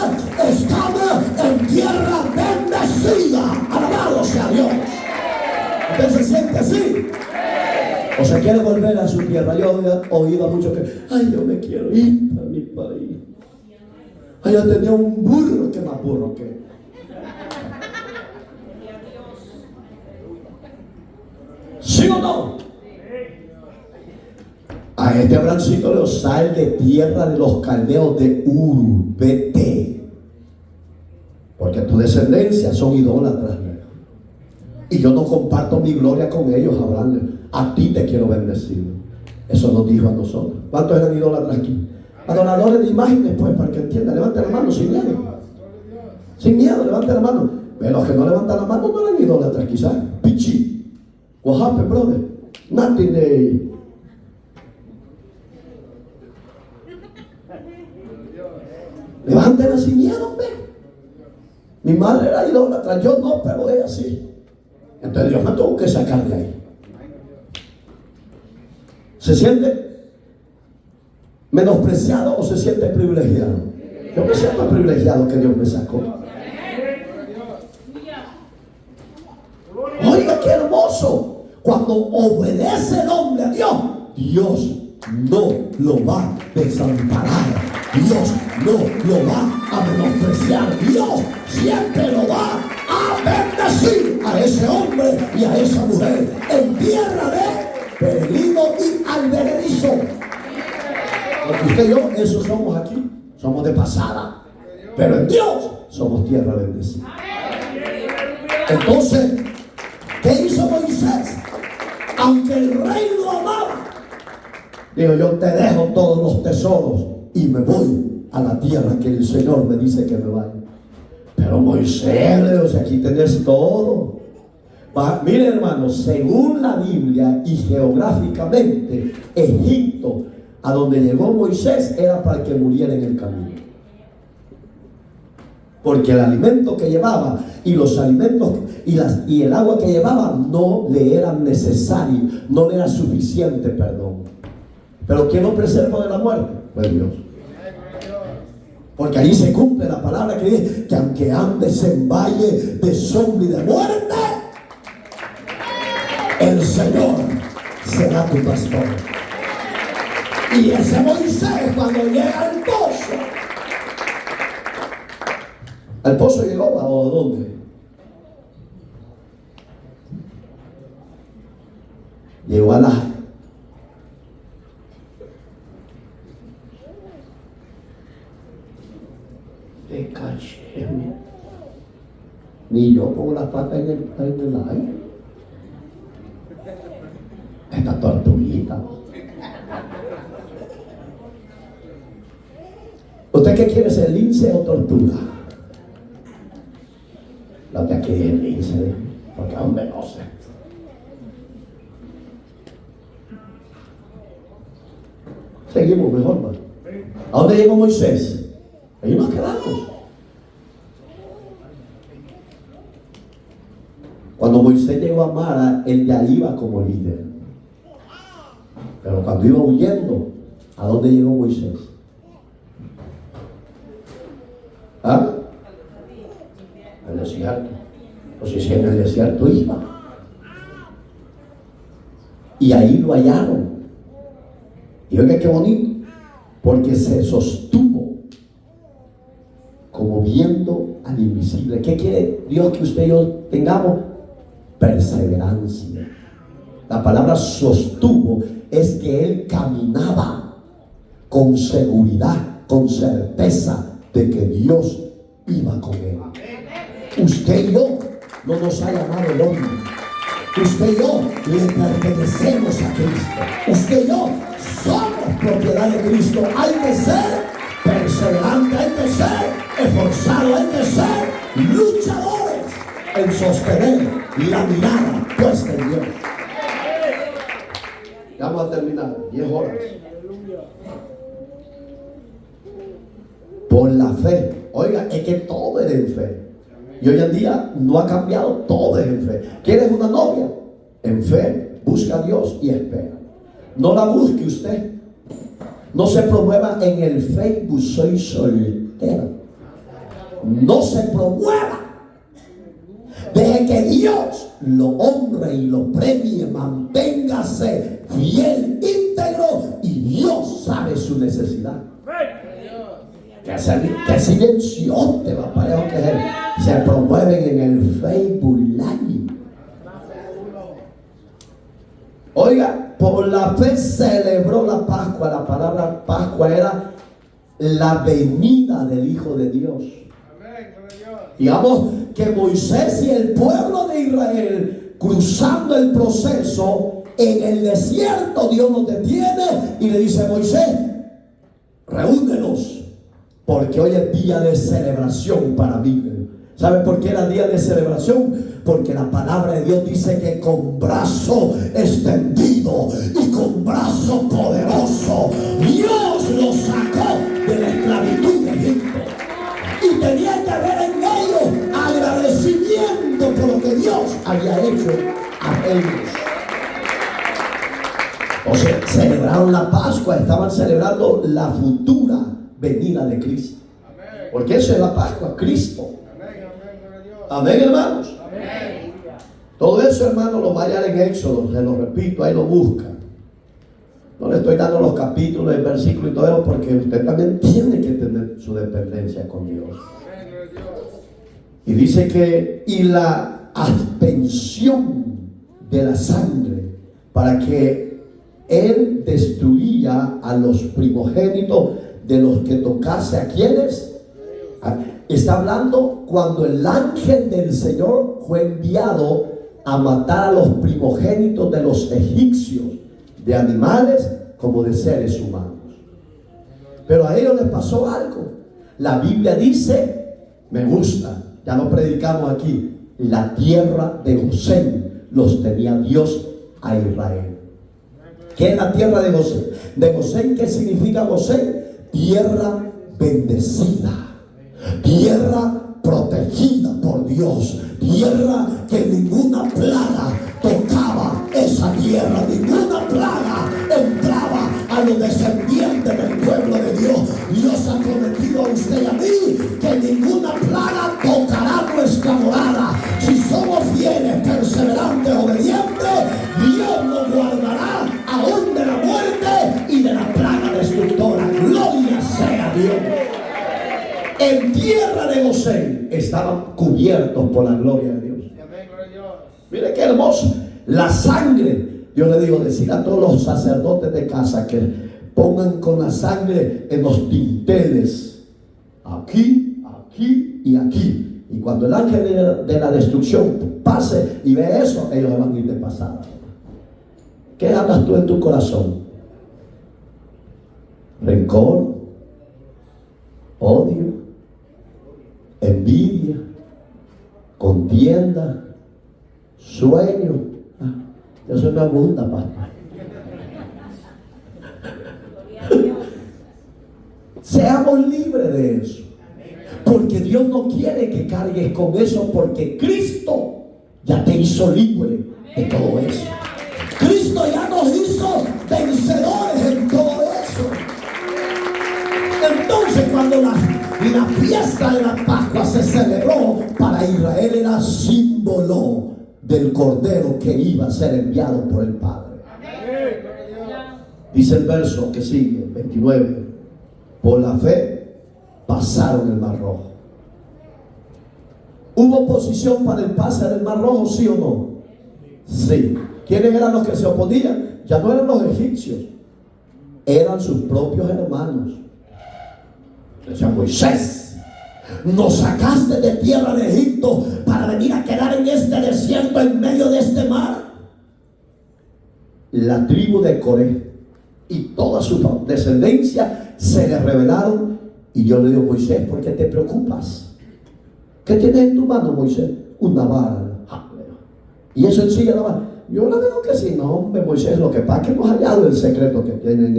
estamos en tierra bendecida. Alabado sea Dios. ¿Usted se siente así? ¿O se quiere volver a su tierra? Yo he oído a muchos que, ay, yo me quiero ir a mi país. Ay, yo tenía un burro que más burro que... ¿Sí o no? A este Abrahamcito le sal de tierra de los caldeos de Ur, vete. Porque tu descendencia son idólatras. Y yo no comparto mi gloria con ellos, Abraham. A ti te quiero bendecir. Eso nos dijo a nosotros. ¿Cuántos eran idólatras aquí? Adoradores de imágenes, pues, para que entiendan. Levanten la mano sin miedo. Sin miedo, levanten la mano. Pero los que no levantan la mano no eran idólatras, quizás. Pichi. What happened, brother? Nothing. Levántenla sin miedo, hombre. Mi madre era idólatra, yo no, pero ella sí. Entonces Dios me tuvo que sacar de ahí. ¿Se siente menospreciado o se siente privilegiado? Yo me siento privilegiado que Dios me sacó. Oiga, qué hermoso. Cuando obedece el hombre a Dios, Dios no lo va a desamparar. Dios no lo va a menospreciar. Dios siempre lo va a bendecir a ese hombre y a esa mujer en tierra de peregrino y alberedizo. Porque usted y yo, eso somos aquí. Somos de pasada. Pero en Dios somos tierra bendecida. Entonces, ¿Qué hizo Moisés? Aunque el rey lo amaba, digo, yo te dejo todos los tesoros y me voy a la tierra que el Señor me dice que me vaya. Pero Moisés le dijo, aquí tenés todo. Miren, hermanos, según la Biblia y geográficamente, Egipto, a donde llegó Moisés, era para que muriera en el camino. Porque el alimento que llevaba y los alimentos y el agua que llevaba no le eran necesarios, no le era suficiente, perdón. Pero ¿quién lo preservó de la muerte? Pues Dios. Porque ahí se cumple la palabra que dice que aunque andes en valle de sombra y de muerte, el Señor será tu pastor. Y ese Moisés, cuando llega al pozo llegó, ¿o dónde? Llegó a la de caché. Ni yo pongo las patas en el aire. Esta tortuguita. ¿Usted qué quiere ser, lince o tortuga? La que aquí es el lince, porque aún me no sé. Seguimos mejor, ¿no? ¿A dónde llegó Moisés? Ahí nos quedamos. Cuando Moisés llegó a Mara, él ya iba como líder. Pero cuando iba huyendo, ¿a dónde llegó Moisés? ¿Ah? Al desierto. Pues si en el desierto iba. Y ahí lo hallaron. Y oiga qué bonito, porque se sostuvo como viendo al invisible. ¿Qué quiere Dios que usted y yo tengamos? Perseverancia. La palabra sostuvo es que él caminaba con seguridad, con certeza de que Dios iba con él. Usted y yo no nos ha llamado el hombre. Usted y yo le pertenecemos a Cristo. Usted y yo somos propiedad de Cristo. Hay que ser perseverante, hay que ser esforzado, hay que ser luchadores en sostener la mirada puesta en Dios. Ya vamos a terminar, 10 horas. Por la fe. Oiga, es que todo es en fe. Y hoy en día no ha cambiado, todo es en fe. ¿Quieres una novia? En fe, busca a Dios y espera. No la busque usted. No se promueva en el Facebook, soy soltera. No se promueva. Deje que Dios lo honre y lo premie. Manténgase fiel, íntegro, y Dios sabe su necesidad. Que silenciote va parejo que se promueven en el Facebook Live. Oiga, por la fe celebró la Pascua. La palabra Pascua era la venida del Hijo de Dios. Digamos que Moisés y el pueblo de Israel, cruzando el proceso en el desierto, Dios nos detiene y le dice: Moisés, reúnenos, porque hoy es día de celebración para mí. ¿Sabe por qué era día de celebración? Porque la palabra de Dios dice que con brazo extendido y con brazo poderoso Dios los sacó de la esclavitud de Egipto. Y tenía que haber en ellos agradecimiento por lo que Dios había hecho a ellos. O sea, celebraron la Pascua, estaban celebrando la futura venida de Cristo. Porque eso es la Pascua, Cristo. Amén, hermanos. Amén. Todo eso, hermanos, lo vayan en Éxodo, se lo repito, ahí lo buscan. No le estoy dando los capítulos, el versículo y todo eso, porque usted también tiene que tener su dependencia con Dios. Y dice que, y la aspensión de la sangre, para que él destruía a los primogénitos de los que tocase a quienes. Está hablando cuando el ángel del Señor fue enviado a matar a los primogénitos de los egipcios, de animales como de seres humanos. Pero a ellos les pasó algo. La Biblia dice, me gusta, ya lo predicamos aquí, la tierra de Gosén los tenía Dios a Israel. ¿Qué es la tierra de Gosén? De Gosén, ¿qué significa Gosén? Tierra bendecida, tierra protegida por Dios, tierra que ninguna plaga tocaba esa tierra, ninguna plaga entraba a los descendientes del pueblo de Dios. Dios ha prometido a usted y a mí que ninguna plaga tocará nuestra morada. Si somos fieles, perseverantes, obedientes, Dios nos guardará aún de la muerte y de la plaga destructora. Gloria sea a Dios. En tierra de Gosén estaban cubiertos por la gloria de Dios. Mire qué hermoso. La sangre, yo le digo, decir a todos los sacerdotes de casa que pongan con la sangre en los dinteles, aquí, aquí y aquí. Y cuando el ángel de la destrucción pase y ve eso, ellos van a ir de pasada. ¿Qué hablas tú en tu corazón? Rencor, odio, envidia, contienda, sueño. Eso me abunda, pastor. Seamos libres de eso, porque Dios no quiere que cargues con eso, porque Cristo ya te hizo libre de todo eso. Cristo ya nos hizo vencedores en todo eso. Entonces, cuando la fiesta de la Pascua se celebró, para Israel era símbolo del Cordero que iba a ser enviado por el Padre. Dice el verso que sigue, 29. Por la fe pasaron el Mar Rojo. ¿Hubo oposición para el pase del Mar Rojo, sí o no? Sí. ¿Quiénes eran los que se oponían? Ya no eran los egipcios, eran sus propios hermanos. Decía Moisés, nos sacaste de tierra de Egipto para venir a quedar en este desierto en medio de este mar. La tribu de Coré y toda su descendencia se le rebelaron. Y yo le digo, Moisés, ¿por qué te preocupas? ¿Qué tienes en tu mano, Moisés? Una vara. Y eso ensigue la vara. Yo le digo que sí. No, hombre, Moisés, lo que pasa es que hemos hallado el secreto que tiene en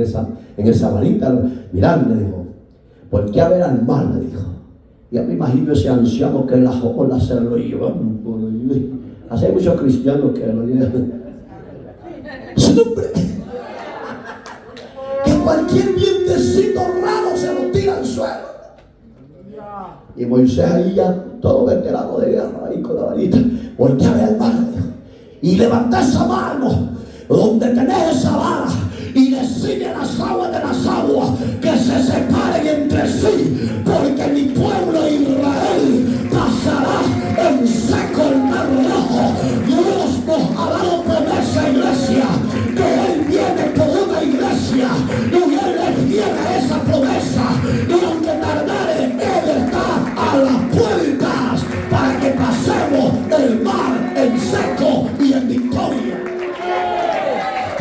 esa varita. Mirad, me dijo, ¿por qué a ver al mar? Me dijo. Ya me imagino ese anciano que la ola se lo lleva. Hace muchos cristianos que lo llevan. Que cualquier vientecito raro se lo tira al suelo. Y Moisés ahí ya, todo veterano de guerra, ahí con la varita, voltea a ver al mar y levanta esa mano donde tenés esa vara y decide a las aguas de las aguas que se separen entre sí, porque mi pueblo Israel pasará en seco el Mar Rojo. Dios nos ha dado promesa, iglesia, que Él viene por una iglesia y Él les tiene esa promesa, y aunque tardare, Él está a las puertas para que pasemos el mar en seco y en victoria.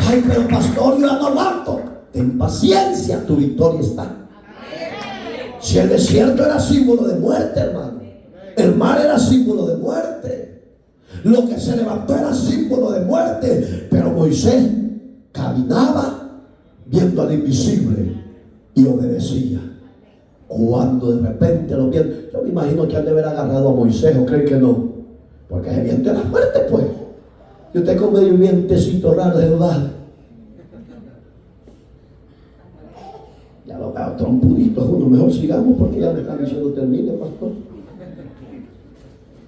Ay, pero pastor, yo no aguanto. Ten paciencia, tu victoria está. Si el desierto era símbolo de muerte, hermano, el mar era símbolo de muerte, lo que se levantó era símbolo de muerte, pero Moisés caminaba viendo al invisible y obedecía. Cuando de repente lo vieron, yo me imagino que han de haber agarrado a Moisés, ¿o creen que no? Porque es el viento de la muerte, pues. Y usted come un vientecito raro de dudar. Ya lo veo trompuditos uno. Mejor sigamos porque ya me están diciendo termine, pastor.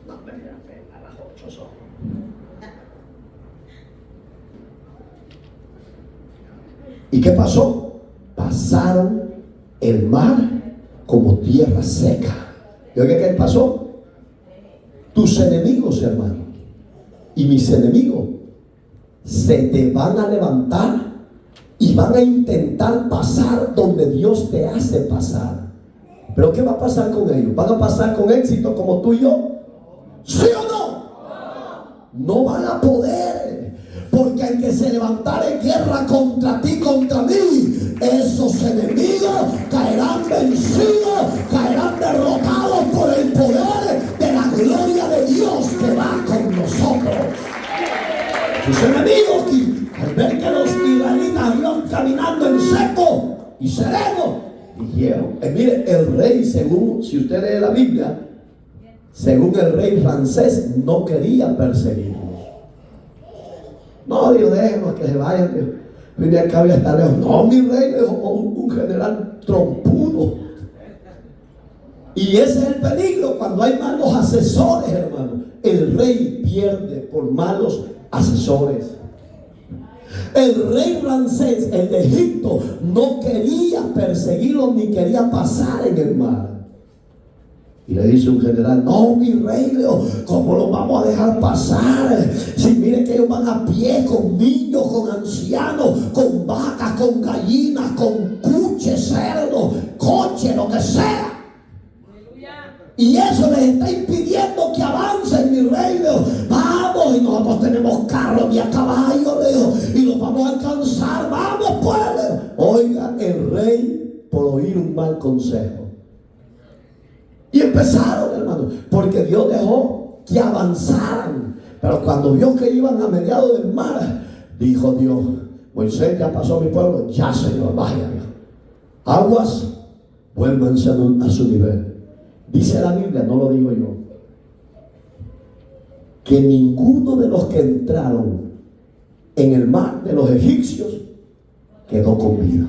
No, a las 8 son. ¿Y qué pasó? Pasaron el mar como tierra seca. ¿Y oiga qué pasó? Tus enemigos, hermano, y mis enemigos se te van a levantar y van a intentar pasar donde Dios te hace pasar. ¿Pero qué va a pasar con ellos? ¿Van a pasar con éxito como tú y yo? ¿Sí o no? no van a poder. Porque el que se levantare en guerra contra ti, contra mí, esos enemigos caerán vencidos, caerán derrotados por el poder de la gloria de Dios que va con nosotros. Sus enemigos, al ver que los israelitas iban caminando en seco y sereno, dijeron, mire, el rey, según, si usted lee la Biblia, según el rey Ramsés, no quería perseguirlos. No, Dios, déjenos que se vayan, Dios. Vine acá y hasta lejos. No, mi rey, dijo un general trompudo. Y ese es el peligro cuando hay malos asesores, hermano. El rey pierde por malos asesores. El rey Ramsés, el de Egipto, no quería perseguirlos ni quería pasar en el mar. Y le dice un general, no, mi rey, ¿cómo lo vamos a dejar pasar? Si mire que ellos van a pie, con niños, con ancianos, con vacas, con gallinas, con cuches, cerdos, coches, lo que sea. Y eso les está impidiendo que avancen, mi rey. Vamos, y nosotros tenemos carros y a caballo, y los vamos a alcanzar. Vamos, pues. Oiga, el rey, por oír un mal consejo. Y empezaron, hermano, porque Dios dejó que avanzaran. Pero cuando vio que iban a mediados del mar, dijo Dios, Moisés, ya pasó mi pueblo, ya, Señor, vaya. Aguas, vuélvanse a su nivel. Dice la Biblia, no lo digo yo, que ninguno de los que entraron en el mar de los egipcios quedó con vida.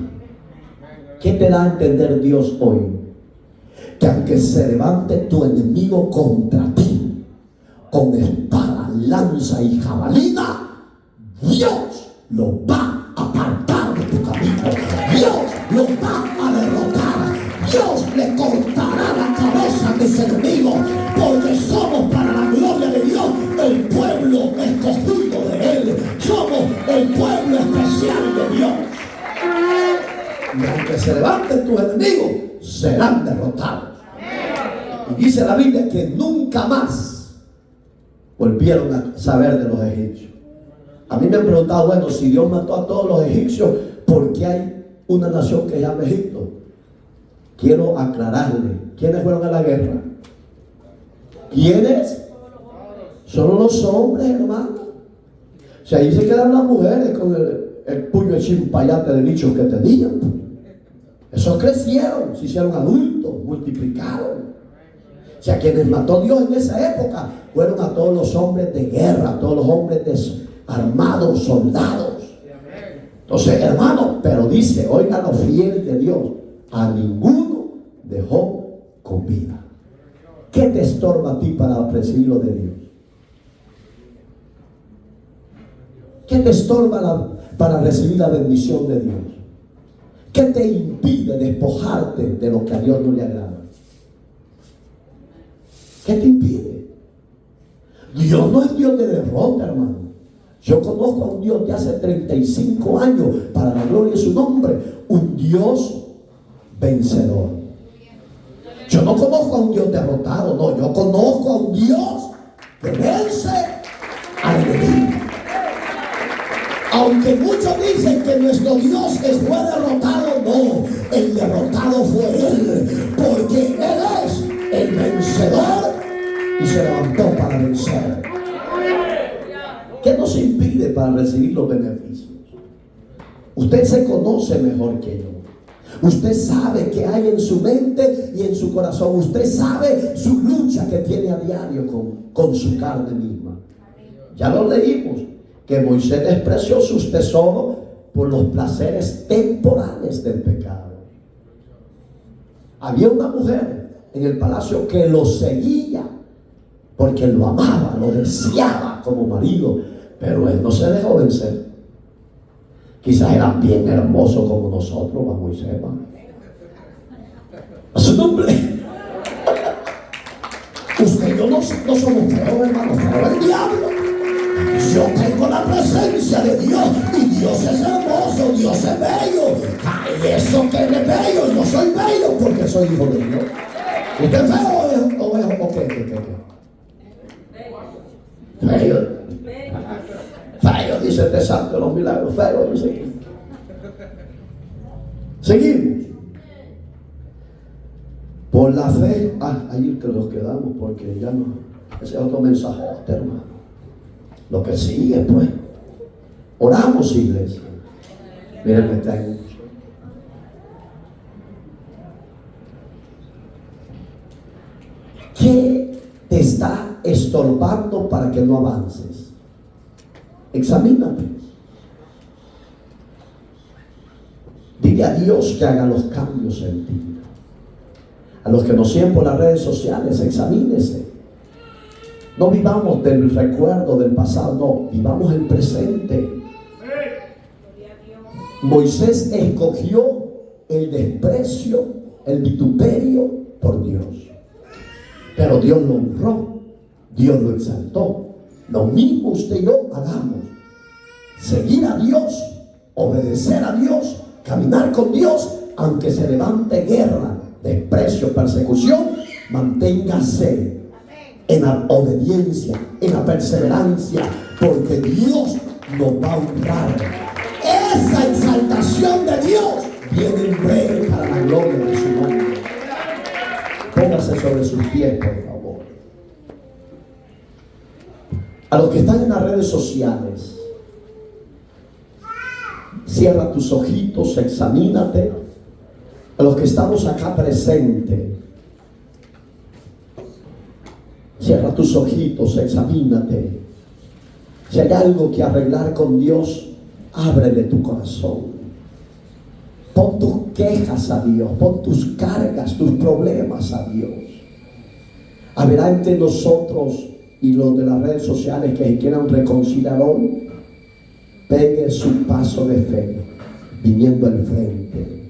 ¿Qué te da a entender Dios hoy? Que aunque se levante tu enemigo contra ti, con espada, lanza y jabalina, Dios lo va a apartar de tu camino. Dios lo va a derrotar. Dios le cortará la cabeza a tus enemigos, porque somos, para la gloria de Dios, el pueblo escogido de Él. Somos el pueblo especial de Dios. Y aunque se levanten tus enemigos, serán derrotados. Y dice la Biblia que nunca más volvieron a saber de los egipcios. A mí me han preguntado, bueno, si Dios mató a todos los egipcios, ¿por qué hay una nación que se llama Egipto? Quiero aclararle, ¿quiénes fueron a la guerra? ¿Quiénes? Solo los hombres, hermano. O sea, ahí se quedaron las mujeres con el puño de chimpayate de bichos que tenían. Esos crecieron, se hicieron adultos, multiplicaron. O sea, quienes mató Dios en esa época fueron a todos los hombres de guerra, a todos los hombres armados, soldados. Entonces, hermano, pero dice, oiga lo fiel de Dios, a ninguno dejó con vida. ¿Qué te estorba a ti para recibir lo de Dios? ¿Qué te estorba para recibir la bendición de Dios? ¿Qué te impide despojarte de lo que a Dios no le agrada? ¿Qué te impide? Dios no es Dios de derrota, hermano. Yo conozco a un Dios de hace 35 años, para la gloria de su nombre, un Dios vencedor. Yo no conozco a un Dios derrotado, no, yo conozco a un Dios que vence al enemigo. Aunque muchos dicen que nuestro Dios fue derrotado, no, el derrotado fue Él, porque Él es el vencedor y se levantó para vencer. ¿Qué nos impide para recibir los beneficios? Usted se conoce mejor que yo. Usted sabe qué hay en su mente y en su corazón. Usted sabe su lucha que tiene a diario con su carne misma. Ya lo leímos, que Moisés despreció sus tesoros por los placeres temporales del pecado. Había una mujer en el palacio que lo seguía porque lo amaba, lo deseaba como marido, pero él no se dejó vencer. Quizás era bien hermoso como nosotros, a Moisés, a su nombre. Usted y yo no somos feos, hermano, pero el diablo. Yo tengo la presencia de Dios y Dios es hermoso, Dios es bello. Ay, eso que él es bello, yo soy bello porque soy hijo de Dios. ¿Usted es feo o qué? Bello. dice este santo de los milagros, pero sí. Seguimos. Por la fe, ahí que nos quedamos porque ya no, ese es otro mensaje, hermano. Lo que sigue, pues. Oramos, iglesia. Miren, me traigo. ¿Qué te está estorbando para que no avances? Examínate. Dile a Dios que haga los cambios en ti. A los que nos siguen por las redes sociales, examínese. No vivamos del recuerdo del pasado, no, vivamos el presente. Moisés escogió el desprecio, el vituperio por Dios. Pero Dios lo honró, Dios lo exaltó. Lo mismo usted y yo hagamos. Seguir a Dios, obedecer a Dios, caminar con Dios, aunque se levante guerra, desprecio, persecución, manténgase en la obediencia, en la perseverancia, porque Dios nos va a honrar. Esa exaltación de Dios viene en breve para la gloria de su nombre. Póngase sobre sus pies, por favor. A los que están en las redes sociales, cierra tus ojitos, examínate. A los que estamos acá presentes, cierra tus ojitos, examínate. Si hay algo que arreglar con Dios, ábrele tu corazón. Pon tus quejas a Dios, pon tus cargas, tus problemas a Dios. Habrá entre nosotros y los de las redes sociales que se quieran reconciliar hoy, pegue su paso de fe, viniendo al frente.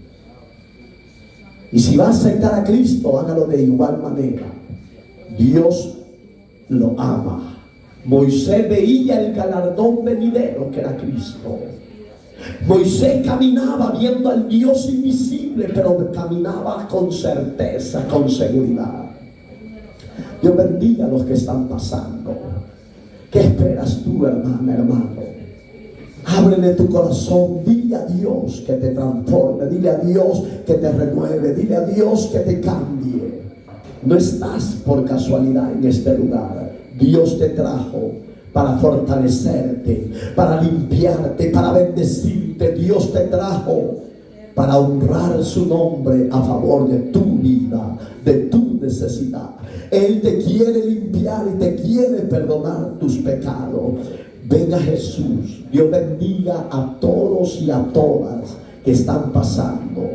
Y si va a aceptar a Cristo, hágalo de igual manera. Dios lo ama. Moisés veía el galardón venidero que era Cristo. Moisés caminaba viendo al Dios invisible, pero caminaba con certeza, con seguridad. Dios bendiga a los que están pasando. ¿Qué esperas tú, hermana, hermano? Ábrele tu corazón, dile a Dios que te transforme, dile a Dios que te renueve, dile a Dios que te cambie. No estás por casualidad en este lugar. Dios te trajo para fortalecerte, para limpiarte, para bendecirte. Dios te trajo para honrar su nombre a favor de tu vida, de tu necesidad. Él te quiere limpiar y te quiere perdonar tus pecados. Venga Jesús. Dios bendiga a todos y a todas que están pasando.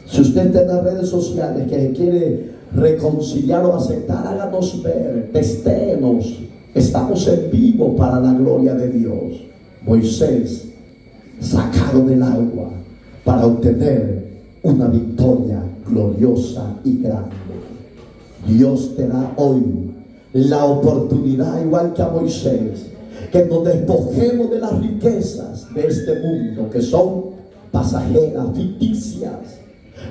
Si usted está en las redes sociales que se quiere reconciliar o aceptar, háganos ver, testéenos. Estamos en vivo para la gloria de Dios. Moisés, sacado del agua para obtener una victoria gloriosa y grande. Dios te da hoy la oportunidad, igual que a Moisés, que nos despojemos de las riquezas de este mundo, que son pasajeras, ficticias,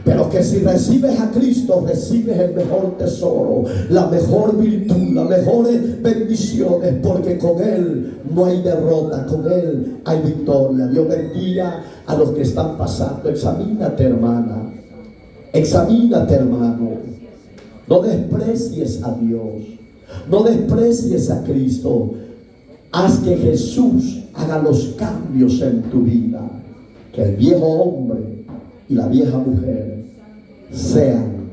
pero que si recibes a Cristo, recibes el mejor tesoro, la mejor virtud, las mejores bendiciones, porque con Él no hay derrota, con Él hay victoria. Dios bendiga a los que están pasando. Examínate, hermana, examínate, hermano. No desprecies a Dios, no desprecies a Cristo. Haz que Jesús haga los cambios en tu vida, que el viejo hombre y la vieja mujer sean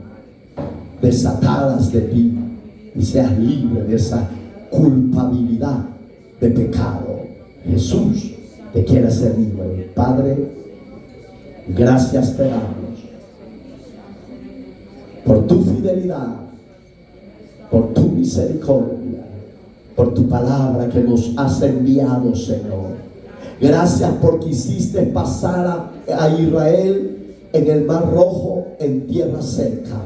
desatadas de ti y seas libre de esa culpabilidad de pecado. Jesús te quiere hacer libre. Padre, gracias te damos por tu fidelidad, por tu misericordia, por tu palabra que nos has enviado, Señor. Gracias porque hiciste pasar a Israel en el Mar Rojo en tierra seca.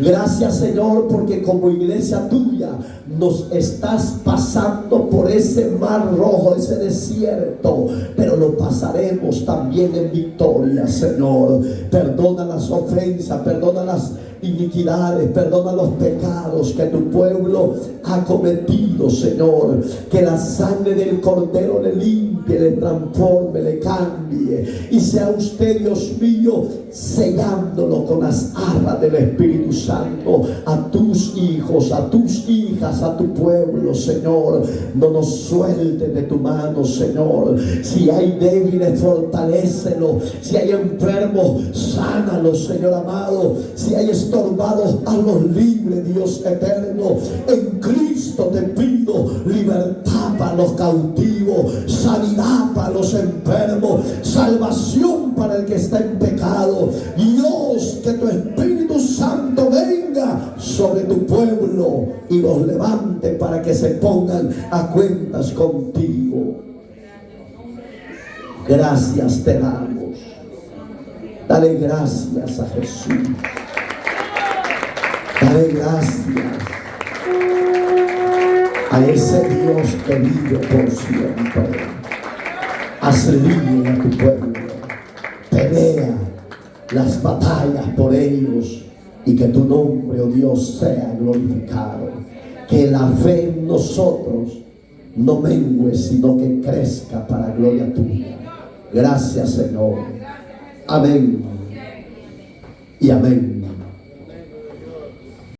Gracias, Señor, porque como iglesia tuya nos estás pasando por ese Mar Rojo, ese desierto, pero lo pasaremos también en victoria, Señor. Perdona las ofensas, perdona las iniquidades, perdona los pecados que tu pueblo ha cometido, Señor. Que la sangre del Cordero le limpie, le transforme, le cambie, y sea usted, Dios mío, sellándolo con las arras del Espíritu Santo a tus hijos, a tus hijas, a tu pueblo, Señor. No nos sueltes de tu mano, Señor. Si hay débiles, fortalécelo. Si hay enfermos, sánalos, Señor amado. Si hay estorbados, hazlos libres, Dios eterno. En Cristo te pido libertad para los cautivos, sanidad para los enfermos, salvación para el que está en pecado. Dios, que tu Espíritu Santo venga sobre tu pueblo y los levante para que se pongan a cuentas contigo. Gracias te damos. Dale gracias a Jesús. Dale gracias a ese Dios que vive por siempre. Haz libre a tu pueblo. Pelea las batallas por ellos, y que tu nombre, oh Dios, sea glorificado. Que la fe en nosotros no mengue, sino que crezca para gloria tuya. Gracias, Señor. Amén y amén.